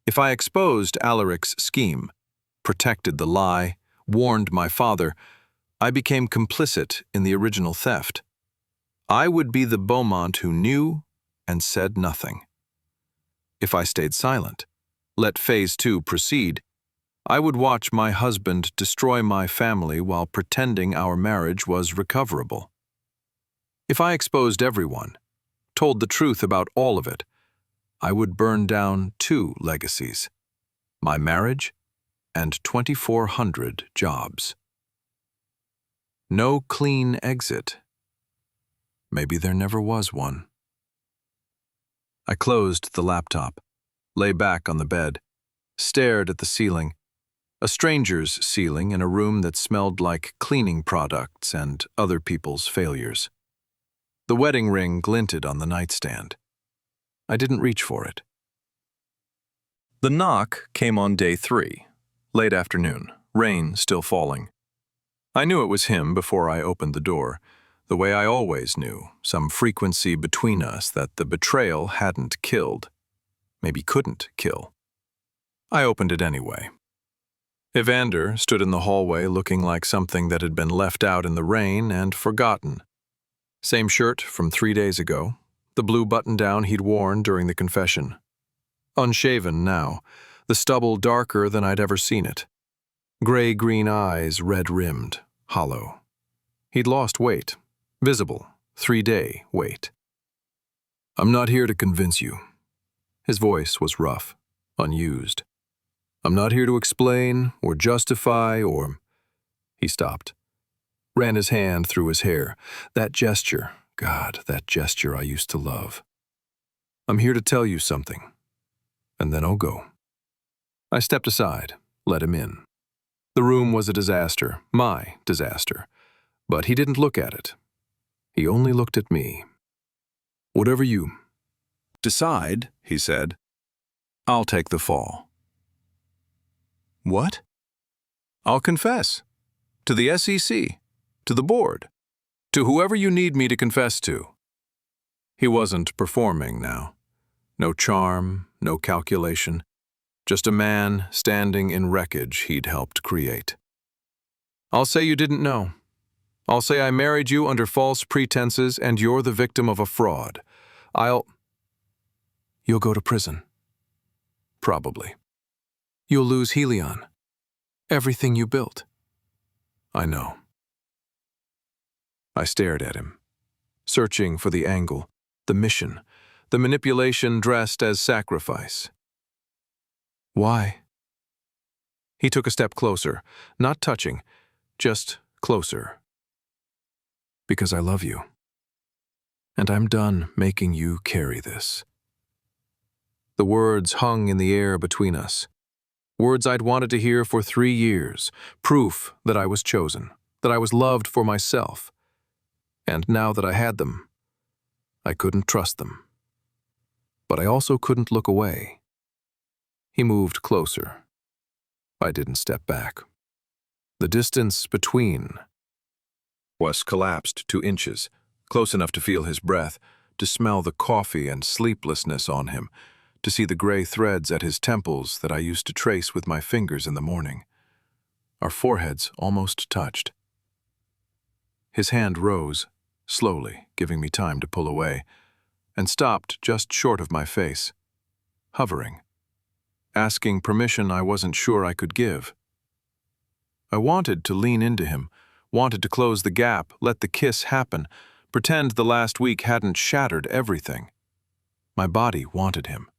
If I exposed Alaric's scheme, protected the lie, warned my father, I became complicit in the original theft. I would be the Beaumont who knew and said nothing. If I stayed silent, let Phase 2 proceed, I would watch my husband destroy my family while pretending our marriage was recoverable. If I exposed everyone, told the truth about all of it, I would burn down 2 legacies, my marriage and 2,400 jobs. No clean exit. Maybe there never was one. I closed the laptop, lay back on the bed, stared at the ceiling, a stranger's ceiling in a room that smelled like cleaning products and other people's failures. The wedding ring glinted on the nightstand. I didn't reach for it. The knock came on day 3, late afternoon, rain still falling. I knew it was him before I opened the door, the way I always knew, some frequency between us that the betrayal hadn't killed, maybe couldn't kill. I opened it anyway. Evander stood in the hallway looking like something that had been left out in the rain and forgotten. Same shirt from 3 days ago, the blue button-down he'd worn during the confession. Unshaven now, the stubble darker than I'd ever seen it. Gray-green eyes, red-rimmed, hollow. He'd lost weight, visible, 3-day weight. "I'm not here to convince you." His voice was rough, unused. "I'm not here to explain or justify or—" He stopped, ran his hand through his hair. That gesture, God, that gesture I used to love. "I'm here to tell you something, and then I'll go." I stepped aside, let him in. The room was a disaster, my disaster, but he didn't look at it. He only looked at me. "Whatever you decide," he said, "I'll take the fall." "What?" "I'll confess. To the SEC, to the board, to whoever you need me to confess to." He wasn't performing now. No charm, no calculation. Just a man standing in wreckage he'd helped create. "I'll say you didn't know. I'll say I married you under false pretenses and you're the victim of a fraud. You'll go to prison. Probably. You'll lose Helion. Everything you built." "I know." I stared at him, searching for the angle, the mission, the manipulation dressed as sacrifice. "Why?" He took a step closer, not touching, just closer. "Because I love you. And I'm done making you carry this." The words hung in the air between us. Words I'd wanted to hear for 3 years, proof that I was chosen, that I was loved for myself. And now that I had them, I couldn't trust them. But I also couldn't look away. He moved closer. I didn't step back. The distance between was collapsed to inches, close enough to feel his breath, to smell the coffee and sleeplessness on him, to see the gray threads at his temples that I used to trace with my fingers in the morning. Our foreheads almost touched. His hand rose, slowly, giving me time to pull away, and stopped just short of my face, hovering, asking permission I wasn't sure I could give. I wanted to lean into him, wanted to close the gap, let the kiss happen, pretend the last week hadn't shattered everything. My body wanted him.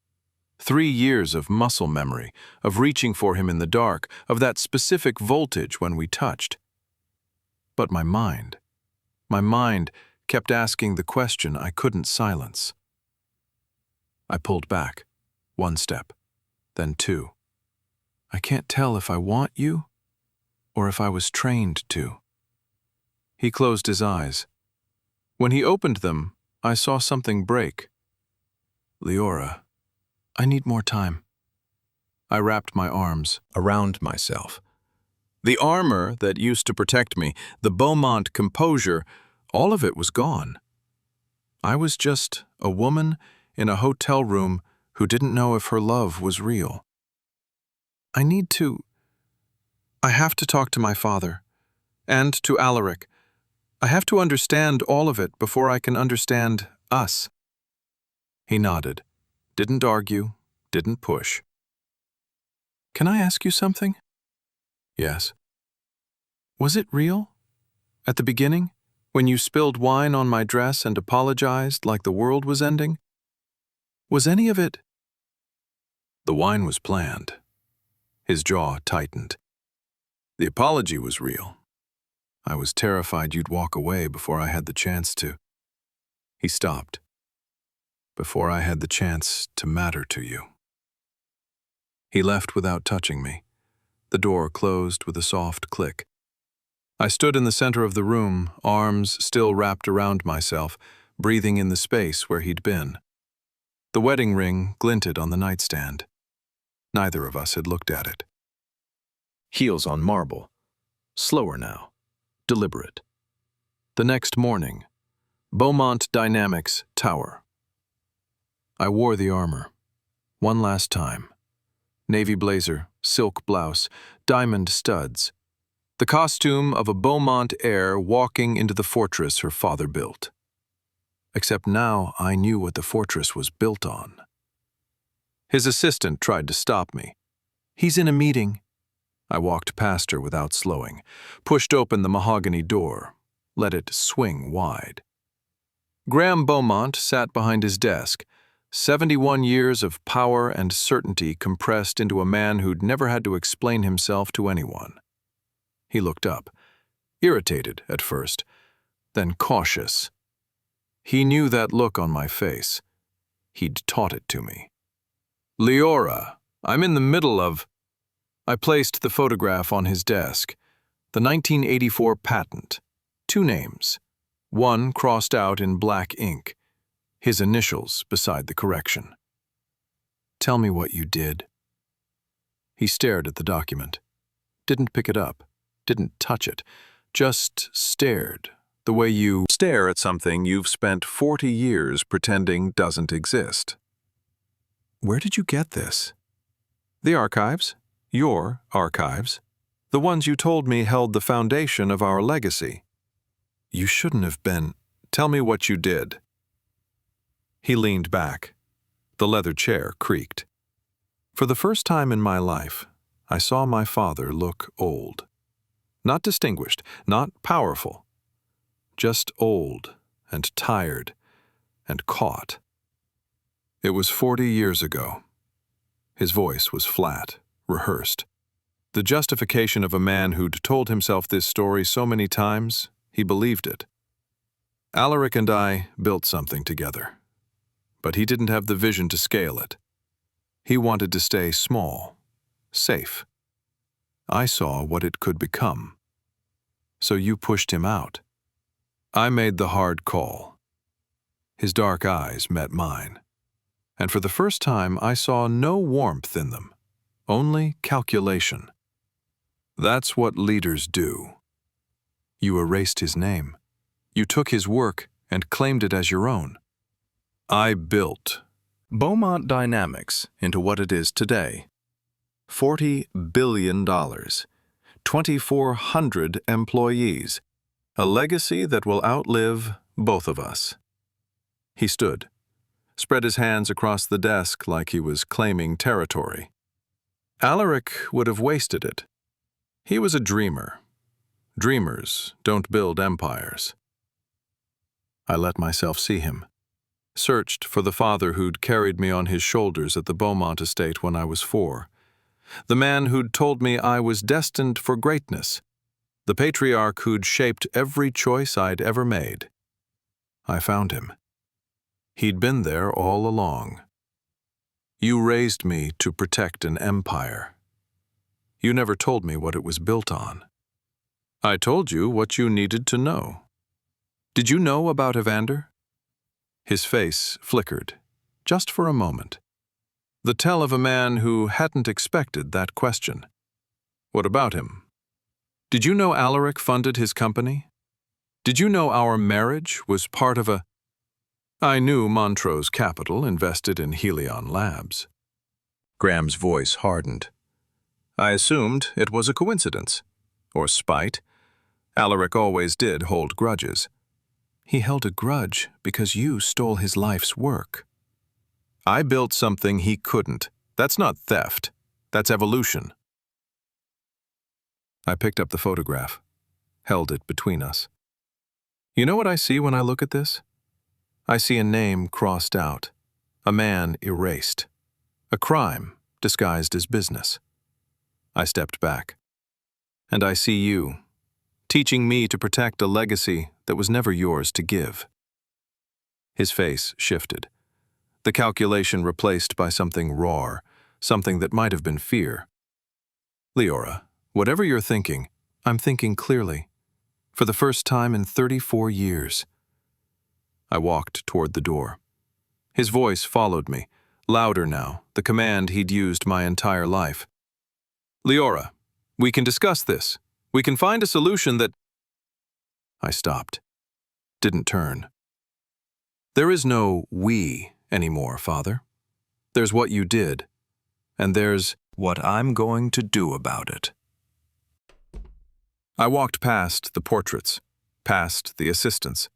3 years of muscle memory, of reaching for him in the dark, of that specific voltage when we touched. But my mind kept asking the question I couldn't silence. I pulled back, 1 step, then 2. I can't tell if I want you or if I was trained to. He closed his eyes. When he opened them, I saw something break. "Leora, I need more time." I wrapped my arms around myself. The armor that used to protect me, the Beaumont composure, all of it was gone. I was just a woman in a hotel room who didn't know if her love was real. I have to talk to my father, and to Alaric. I have to understand all of it before I can understand us. He nodded, didn't argue, didn't push. "Can I ask you something?" "Yes." "Was it real? At the beginning, when you spilled wine on my dress and apologized like the world was ending? Was any of it—" "The wine was planned." His jaw tightened. "The apology was real. I was terrified you'd walk away before I had the chance to." He stopped. "Before I had the chance to matter to you." He left without touching me. The door closed with a soft click. I stood in the center of the room, arms still wrapped around myself, breathing in the space where he'd been. The wedding ring glinted on the nightstand. Neither of us had looked at it. Heels on marble. Slower now. Deliberate. The next morning, Beaumont Dynamics Tower. I wore the armor. One last time. Navy blazer, silk blouse, diamond studs. The costume of a Beaumont heir walking into the fortress her father built. Except now I knew what the fortress was built on. His assistant tried to stop me. "He's in a meeting." I walked past her without slowing, pushed open the mahogany door, let it swing wide. Graham Beaumont sat behind his desk, 71 years of power and certainty compressed into a man who'd never had to explain himself to anyone. He looked up, irritated at first, then cautious. He knew that look on my face. He'd taught it to me. "Leora, I'm in the middle of—" I placed the photograph on his desk, the 1984 patent, 2 names, one crossed out in black ink, his initials beside the correction. "Tell me what you did." He stared at the document, didn't pick it up, didn't touch it, just stared, the way you stare at something you've spent 40 years pretending doesn't exist. "Where did you get this?" "The archives. Your archives. The ones you told me held the foundation of our legacy." "You shouldn't have been—" "Tell me what you did." He leaned back. The leather chair creaked. For the first time in my life, I saw my father look old. Not distinguished, not powerful. Just old and tired and caught. It was 40 years ago. His voice was flat, rehearsed. The justification of a man who'd told himself this story so many times, he believed it. Alaric and I built something together. But he didn't have the vision to scale it. He wanted to stay small, safe. I saw what it could become. So you pushed him out. I made the hard call. His dark eyes met mine. And for the first time, I saw no warmth in them, only calculation. That's what leaders do. You erased his name. You took his work and claimed it as your own. I built Beaumont Dynamics into what it is today. $40 billion, 2,400 employees, a legacy that will outlive both of us. He stood, spread his hands across the desk like he was claiming territory. Alaric would have wasted it. He was a dreamer. Dreamers don't build empires. I let myself see him. Searched for the father who'd carried me on his shoulders at the Beaumont estate when I was 4. The man who'd told me I was destined for greatness. The patriarch who'd shaped every choice I'd ever made. I found him. He'd been there all along. You raised me to protect an empire. You never told me what it was built on. I told you what you needed to know. Did you know about Evander? His face flickered, just for a moment. The tell of a man who hadn't expected that question. What about him? Did you know Alaric funded his company? Did you know our marriage was part of a— I knew Montrose Capital invested in Helion Labs. Graham's voice hardened. I assumed it was a coincidence, or spite. Alaric always did hold grudges. He held a grudge because you stole his life's work. I built something he couldn't. That's not theft. That's evolution. I picked up the photograph, held it between us. You know what I see when I look at this? I see a name crossed out, a man erased, a crime disguised as business. I stepped back. And I see you, teaching me to protect a legacy that was never yours to give. His face shifted, the calculation replaced by something raw, something that might have been fear. Leora, whatever you're thinking, I'm thinking clearly. For the first time in 34 years. I walked toward the door. His voice followed me, louder now, the command he'd used my entire life. Leora, we can discuss this. We can find a solution that— I stopped. Didn't turn. There is no we anymore, Father. There's what you did, and there's what I'm going to do about it. I walked past the portraits, past the assistants,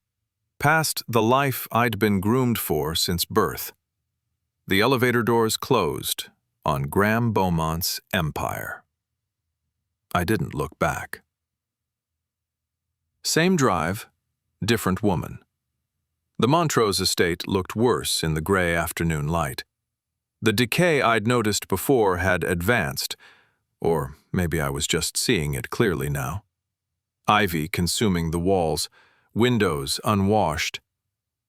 past the life I'd been groomed for since birth. The elevator doors closed on Graham Beaumont's empire. I didn't look back. Same drive, different woman. The Montrose estate looked worse in the gray afternoon light. The decay I'd noticed before had advanced, or maybe I was just seeing it clearly now. Ivy consuming the walls, windows unwashed.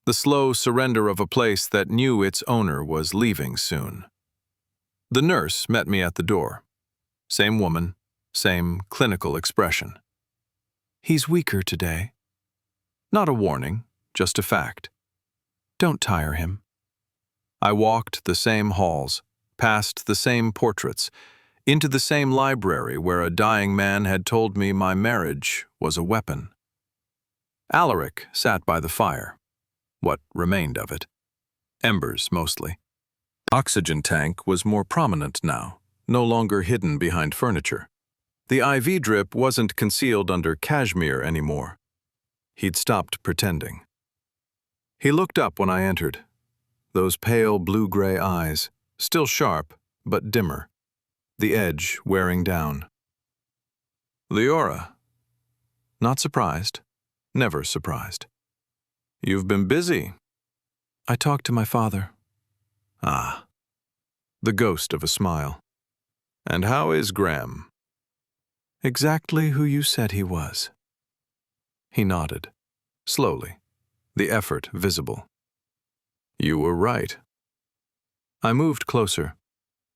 The slow surrender of a place that knew its owner was leaving soon. The nurse met me at the door. Same woman, same clinical expression. "He's weaker today." Not a warning, just a fact. "Don't tire him." I walked the same halls, past the same portraits, into the same library where a dying man had told me my marriage was a weapon. Alaric sat by the fire, what remained of it. Embers, mostly. Oxygen tank was more prominent now, no longer hidden behind furniture. The IV drip wasn't concealed under cashmere anymore. He'd stopped pretending. He looked up when I entered. Those pale blue-gray eyes, still sharp, but dimmer. The edge wearing down. "Leora." Not surprised. Never surprised. "You've been busy." "I talked to my father." Ah. The ghost of a smile. "And how is Graham?" "Exactly who you said he was." He nodded. Slowly. The effort visible. "You were right." I moved closer,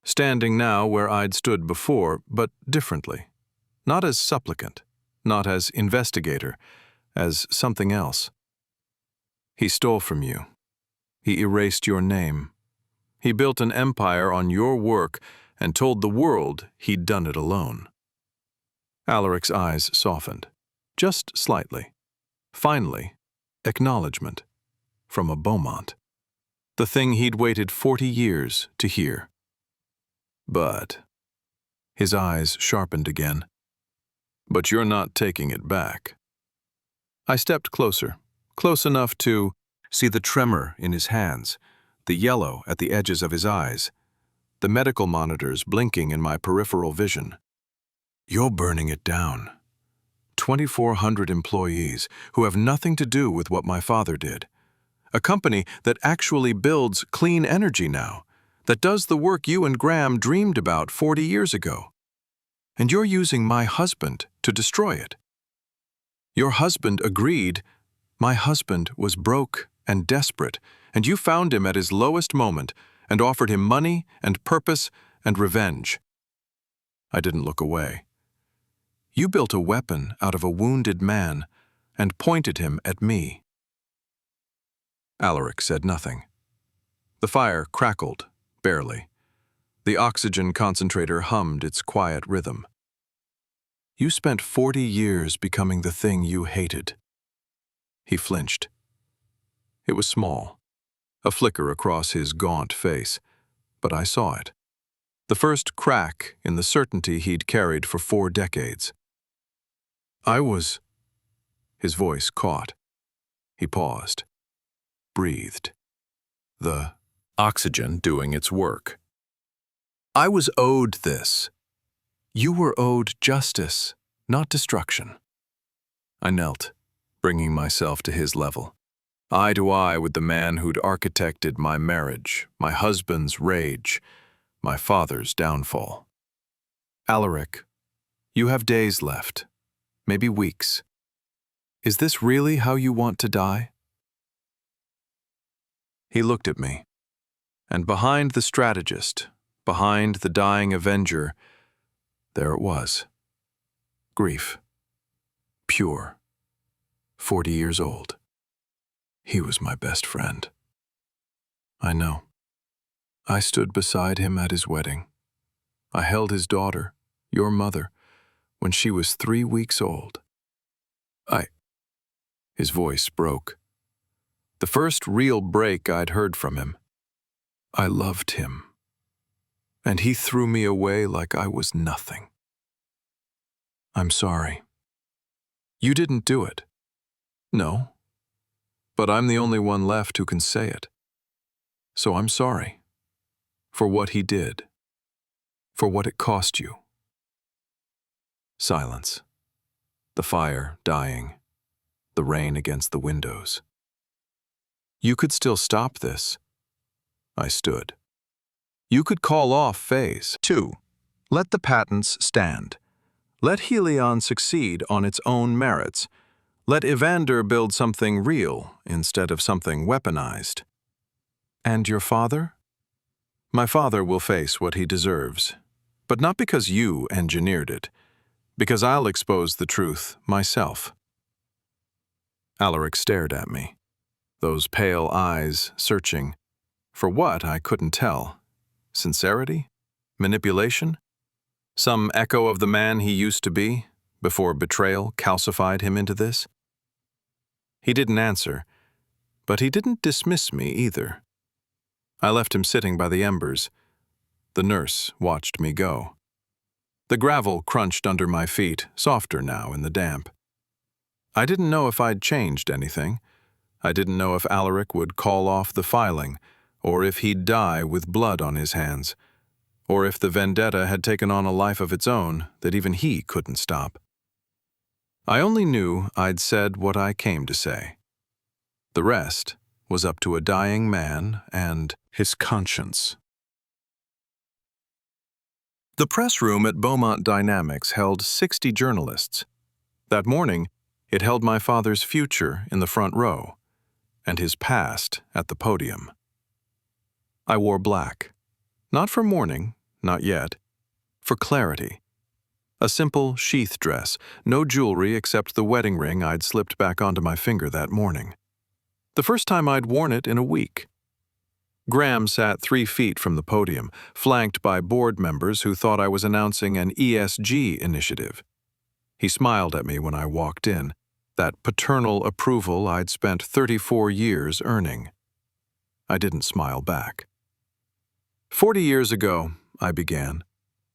standing now where I'd stood before, but differently. Not as supplicant, not as investigator, as something else. "He stole from you. He erased your name. He built an empire on your work and told the world he'd done it alone." Alaric's eyes softened, just slightly. Finally, acknowledgement. From a Beaumont. The thing he'd waited 40 years to hear. "But..." His eyes sharpened again. "But you're not taking it back." I stepped closer, close enough to see the tremor in his hands, the yellow at the edges of his eyes, the medical monitors blinking in my peripheral vision. "You're burning it down. 2,400 employees who have nothing to do with what my father did. A company that actually builds clean energy now, that does the work you and Graham dreamed about 40 years ago. And you're using my husband to destroy it. Your husband agreed. My husband was broke and desperate, and you found him at his lowest moment and offered him money and purpose and revenge." I didn't look away. "You built a weapon out of a wounded man and pointed him at me." Alaric said nothing. The fire crackled, barely. The oxygen concentrator hummed its quiet rhythm. "You spent 40 years becoming the thing you hated." He flinched. It was small, a flicker across his gaunt face, but I saw it. The first crack in the certainty he'd carried for 4 decades. "I was..." His voice caught. He paused. Breathed. The oxygen doing its work. "I was owed this. You were owed justice, not destruction." I knelt, bringing myself to his level. Eye to eye with the man who'd architected my marriage, my husband's rage, my father's downfall. "Alaric, you have days left, maybe weeks. Is this really how you want to die?" He looked at me, and behind the strategist, behind the dying avenger, there it was. Grief. Pure. 40 years old. He was my best friend. I know. I stood beside him at his wedding. I held his daughter, your mother, when she was 3 weeks old. His voice broke. The first real break I'd heard from him. I loved him. And he threw me away like I was nothing. "I'm sorry." "You didn't do it." "No. But I'm the only one left who can say it. So I'm sorry. For what he did. For what it cost you." Silence. The fire dying. The rain against the windows. You could still stop this. I stood. You could call off Phase 2. Let the patents stand. Let Helion succeed on its own merits. Let Evander build something real instead of something weaponized. And your father? My father will face what he deserves, but not because you engineered it, because I'll expose the truth myself. Alaric stared at me, those pale eyes searching. For what, I couldn't tell. Sincerity? Manipulation? Some echo of the man he used to be, before betrayal calcified him into this? He didn't answer, but he didn't dismiss me either. I left him sitting by the embers. The nurse watched me go. The gravel crunched under my feet, softer now in the damp. I didn't know if I'd changed anything. I didn't know if Alaric would call off the filing, or if he'd die with blood on his hands, or if the vendetta had taken on a life of its own that even he couldn't stop. I only knew I'd said what I came to say. The rest was up to a dying man and his conscience. The press room at Beaumont Dynamics held 60 journalists. That morning, it held my father's future in the front row, and his past at the podium. I wore black, not for mourning, not yet, for clarity. A simple sheath dress, no jewelry except the wedding ring I'd slipped back onto my finger that morning. The first time I'd worn it in a week. Graham sat 3 feet from the podium, flanked by board members who thought I was announcing an ESG initiative. He smiled at me when I walked in, that paternal approval I'd spent 34 years earning. I didn't smile back. 40 years ago, I began,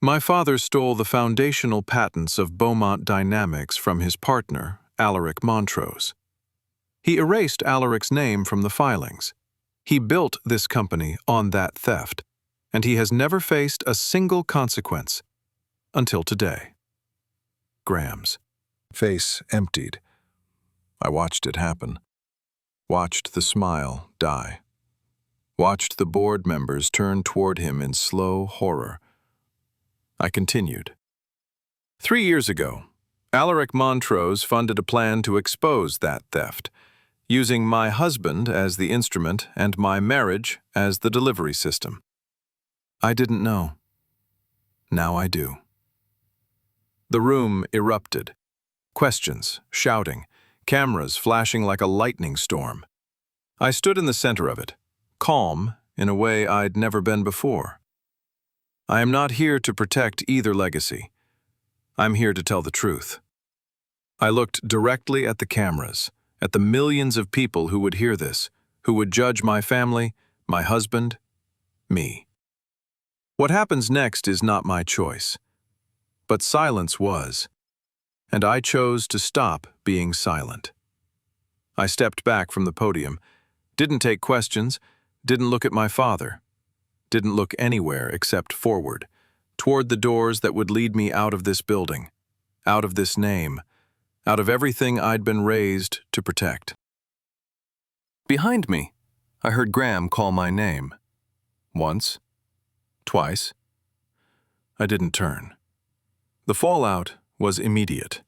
my father stole the foundational patents of Beaumont Dynamics from his partner, Alaric Montrose. He erased Alaric's name from the filings. He built this company on that theft, and he has never faced a single consequence until today. Graham's face emptied. I watched it happen. Watched the smile die. Watched the board members turn toward him in slow horror. I continued. 3 years ago, Alaric Montrose funded a plan to expose that theft, using my husband as the instrument and my marriage as the delivery system. I didn't know. Now I do. The room erupted. Questions, shouting, cameras flashing like a lightning storm. I stood in the center of it, calm in a way I'd never been before. I am not here to protect either legacy. I'm here to tell the truth. I looked directly at the cameras, at the millions of people who would hear this, who would judge my family, my husband, me. What happens next is not my choice, but silence was, and I chose to stop being silent. I stepped back from the podium, didn't take questions, didn't look at my father, didn't look anywhere except forward, toward the doors that would lead me out of this building, out of this name, out of everything I'd been raised to protect. Behind me, I heard Graham call my name. Once, twice. I didn't turn. The fallout was immediate.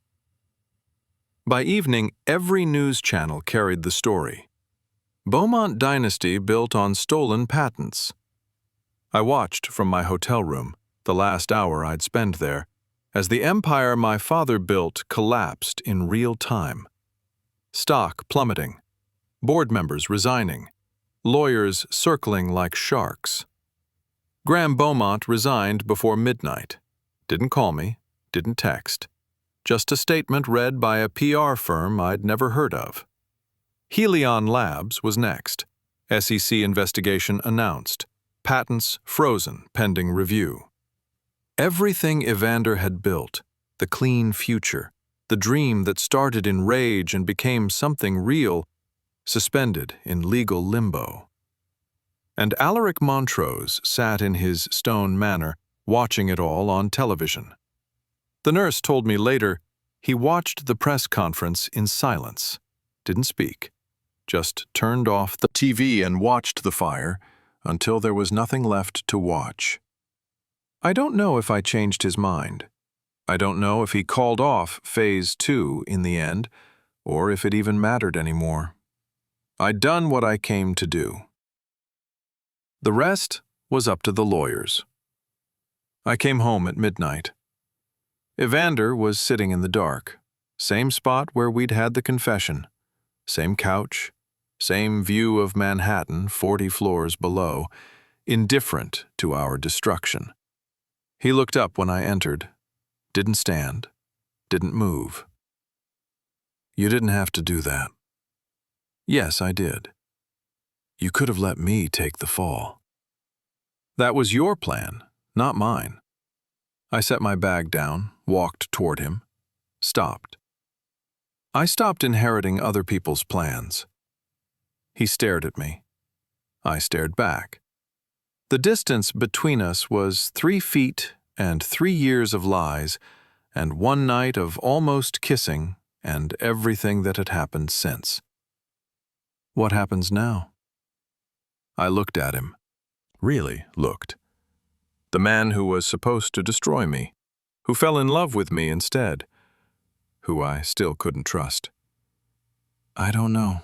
By evening, every news channel carried the story. Beaumont dynasty built on stolen patents. I watched from my hotel room, the last hour I'd spend there, as the empire my father built collapsed in real time. Stock plummeting, board members resigning, lawyers circling like sharks. Graham Beaumont resigned before midnight. Didn't call me, didn't text. Just a statement read by a PR firm I'd never heard of. Helion Labs was next. SEC investigation announced. Patents frozen pending review. Everything Evander had built, the clean future, the dream that started in rage and became something real, suspended in legal limbo. And Alaric Montrose sat in his stone manor, watching it all on television. The nurse told me later he watched the press conference in silence, didn't speak, just turned off the TV and watched the fire until there was nothing left to watch. I don't know if I changed his mind. I don't know if he called off Phase 2 in the end, or if it even mattered anymore. I'd done what I came to do. The rest was up to the lawyers. I came home at midnight. Evander was sitting in the dark, same spot where we'd had the confession, same couch, same view of Manhattan 40 floors below, indifferent to our destruction. He looked up when I entered, didn't stand, didn't move. You didn't have to do that. Yes, I did. You could have let me take the fall. That was your plan, not mine. I set my bag down, walked toward him, stopped. I stopped inheriting other people's plans. He stared at me. I stared back. The distance between us was 3 feet and 3 years of lies and 1 night of almost kissing and everything that had happened since. What happens now? I looked at him. Really looked. The man who was supposed to destroy me, who fell in love with me instead, who I still couldn't trust. I don't know,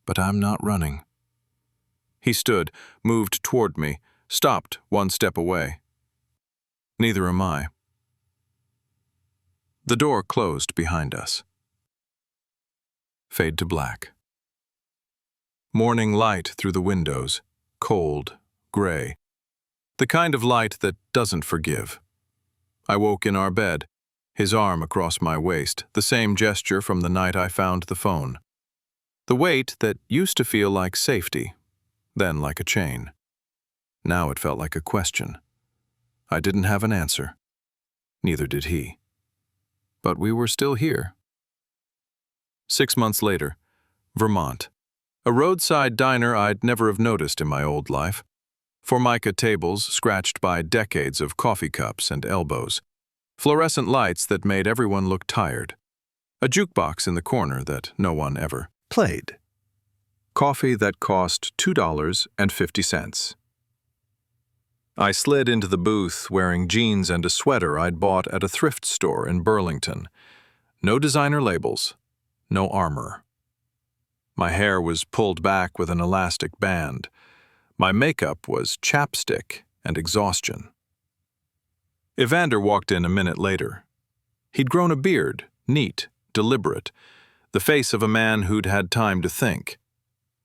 but I'm not running. He stood, moved toward me, stopped 1 step away. Neither am I. The door closed behind us. Fade to black. Morning light through the windows, cold, gray. The kind of light that doesn't forgive. I woke in our bed, his arm across my waist, the same gesture from the night I found the phone. The weight that used to feel like safety, then like a chain. Now it felt like a question. I didn't have an answer. Neither did he. But we were still here. 6 months later, Vermont. A roadside diner I'd never have noticed in my old life. Formica tables scratched by decades of coffee cups and elbows. Fluorescent lights that made everyone look tired. A jukebox in the corner that no one ever played. Coffee that cost $2.50. I slid into the booth wearing jeans and a sweater I'd bought at a thrift store in Burlington. No designer labels, no armor. My hair was pulled back with an elastic band. My makeup was chapstick and exhaustion. Evander walked in a minute later. He'd grown a beard, neat, deliberate, the face of a man who'd had time to think.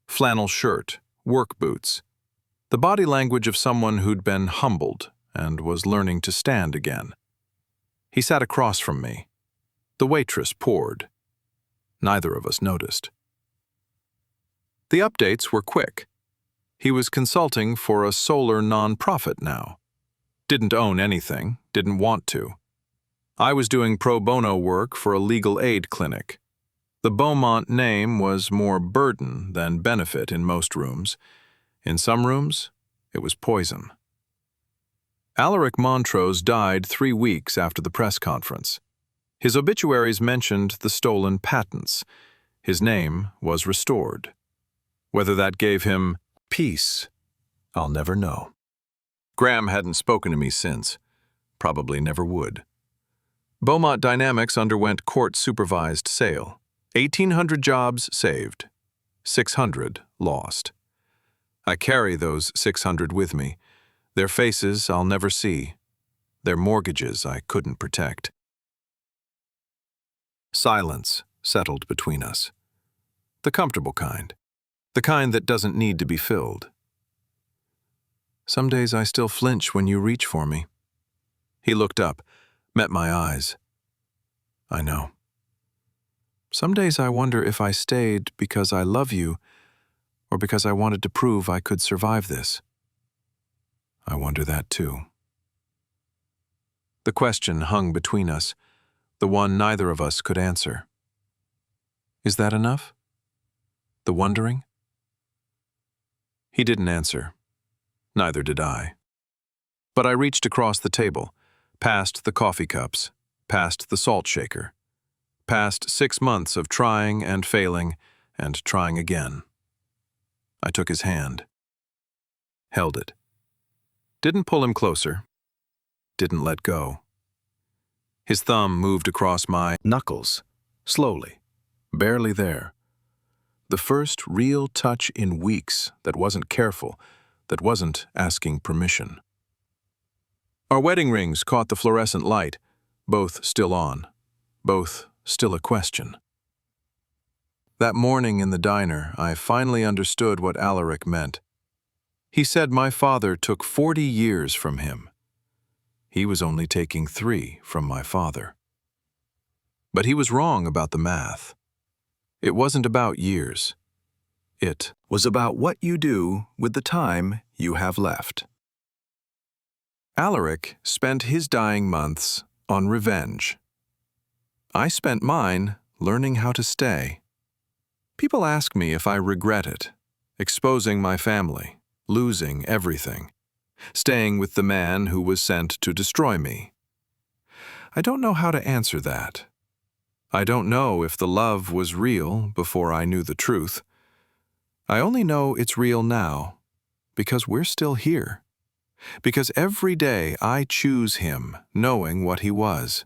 Flannel shirt, work boots, the body language of someone who'd been humbled and was learning to stand again. He sat across from me. The waitress poured. Neither of us noticed. The updates were quick. He was consulting for a solar nonprofit now. Didn't own anything, didn't want to. I was doing pro bono work for a legal aid clinic. The Beaumont name was more burden than benefit in most rooms. In some rooms, it was poison. Alaric Montrose died 3 weeks after the press conference. His obituaries mentioned the stolen patents. His name was restored. Whether that gave him peace, I'll never know. Graham hadn't spoken to me since. Probably never would. Beaumont Dynamics underwent court-supervised sale. 1,800 jobs saved. 600 lost. I carry those 600 with me. Their faces I'll never see. Their mortgages I couldn't protect. Silence settled between us. The comfortable kind. The kind that doesn't need to be filled. Some days I still flinch when you reach for me. He looked up, met my eyes. I know. Some days I wonder if I stayed because I love you or because I wanted to prove I could survive this. I wonder that too. The question hung between us, the one neither of us could answer. Is that enough? The wondering? He didn't answer. Neither did I. But I reached across the table, past the coffee cups, past the salt shaker, past 6 months of trying and failing and trying again. I took his hand, held it, didn't pull him closer, didn't let go. His thumb moved across my knuckles, slowly, barely there. The first real touch in weeks that wasn't careful, that wasn't asking permission. Our wedding rings caught the fluorescent light, both still on, both still a question. That morning in the diner, I finally understood what Alaric meant. He said my father took 40 years from him. He was only taking 3 from my father. But he was wrong about the math. It wasn't about years. It was about what you do with the time you have left. Alaric spent his dying months on revenge. I spent mine learning how to stay. People ask me if I regret it, exposing my family, losing everything, staying with the man who was sent to destroy me. I don't know how to answer that. I don't know if the love was real before I knew the truth. I only know it's real now, because we're still here. Because every day I choose him, knowing what he was.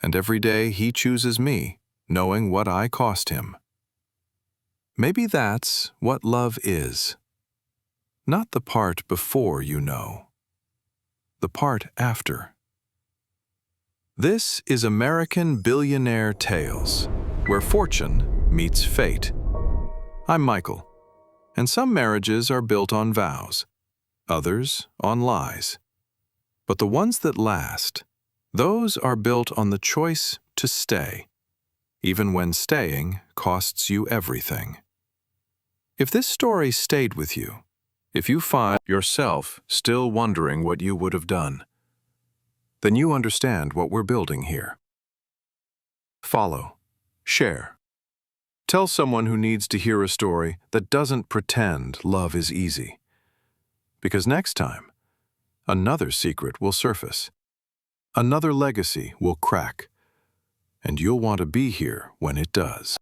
And every day he chooses me, knowing what I cost him. Maybe that's what love is. Not the part before you know. The part after. This is American Billionaire Tales, where fortune meets fate. I'm Michael, and some marriages are built on vows, others on lies. But the ones that last, those are built on the choice to stay, even when staying costs you everything. If this story stayed with you, if you find yourself still wondering what you would have done, then you understand what we're building here. Follow, share. Tell someone who needs to hear a story that doesn't pretend love is easy. Because next time, another secret will surface. Another legacy will crack. And you'll want to be here when it does.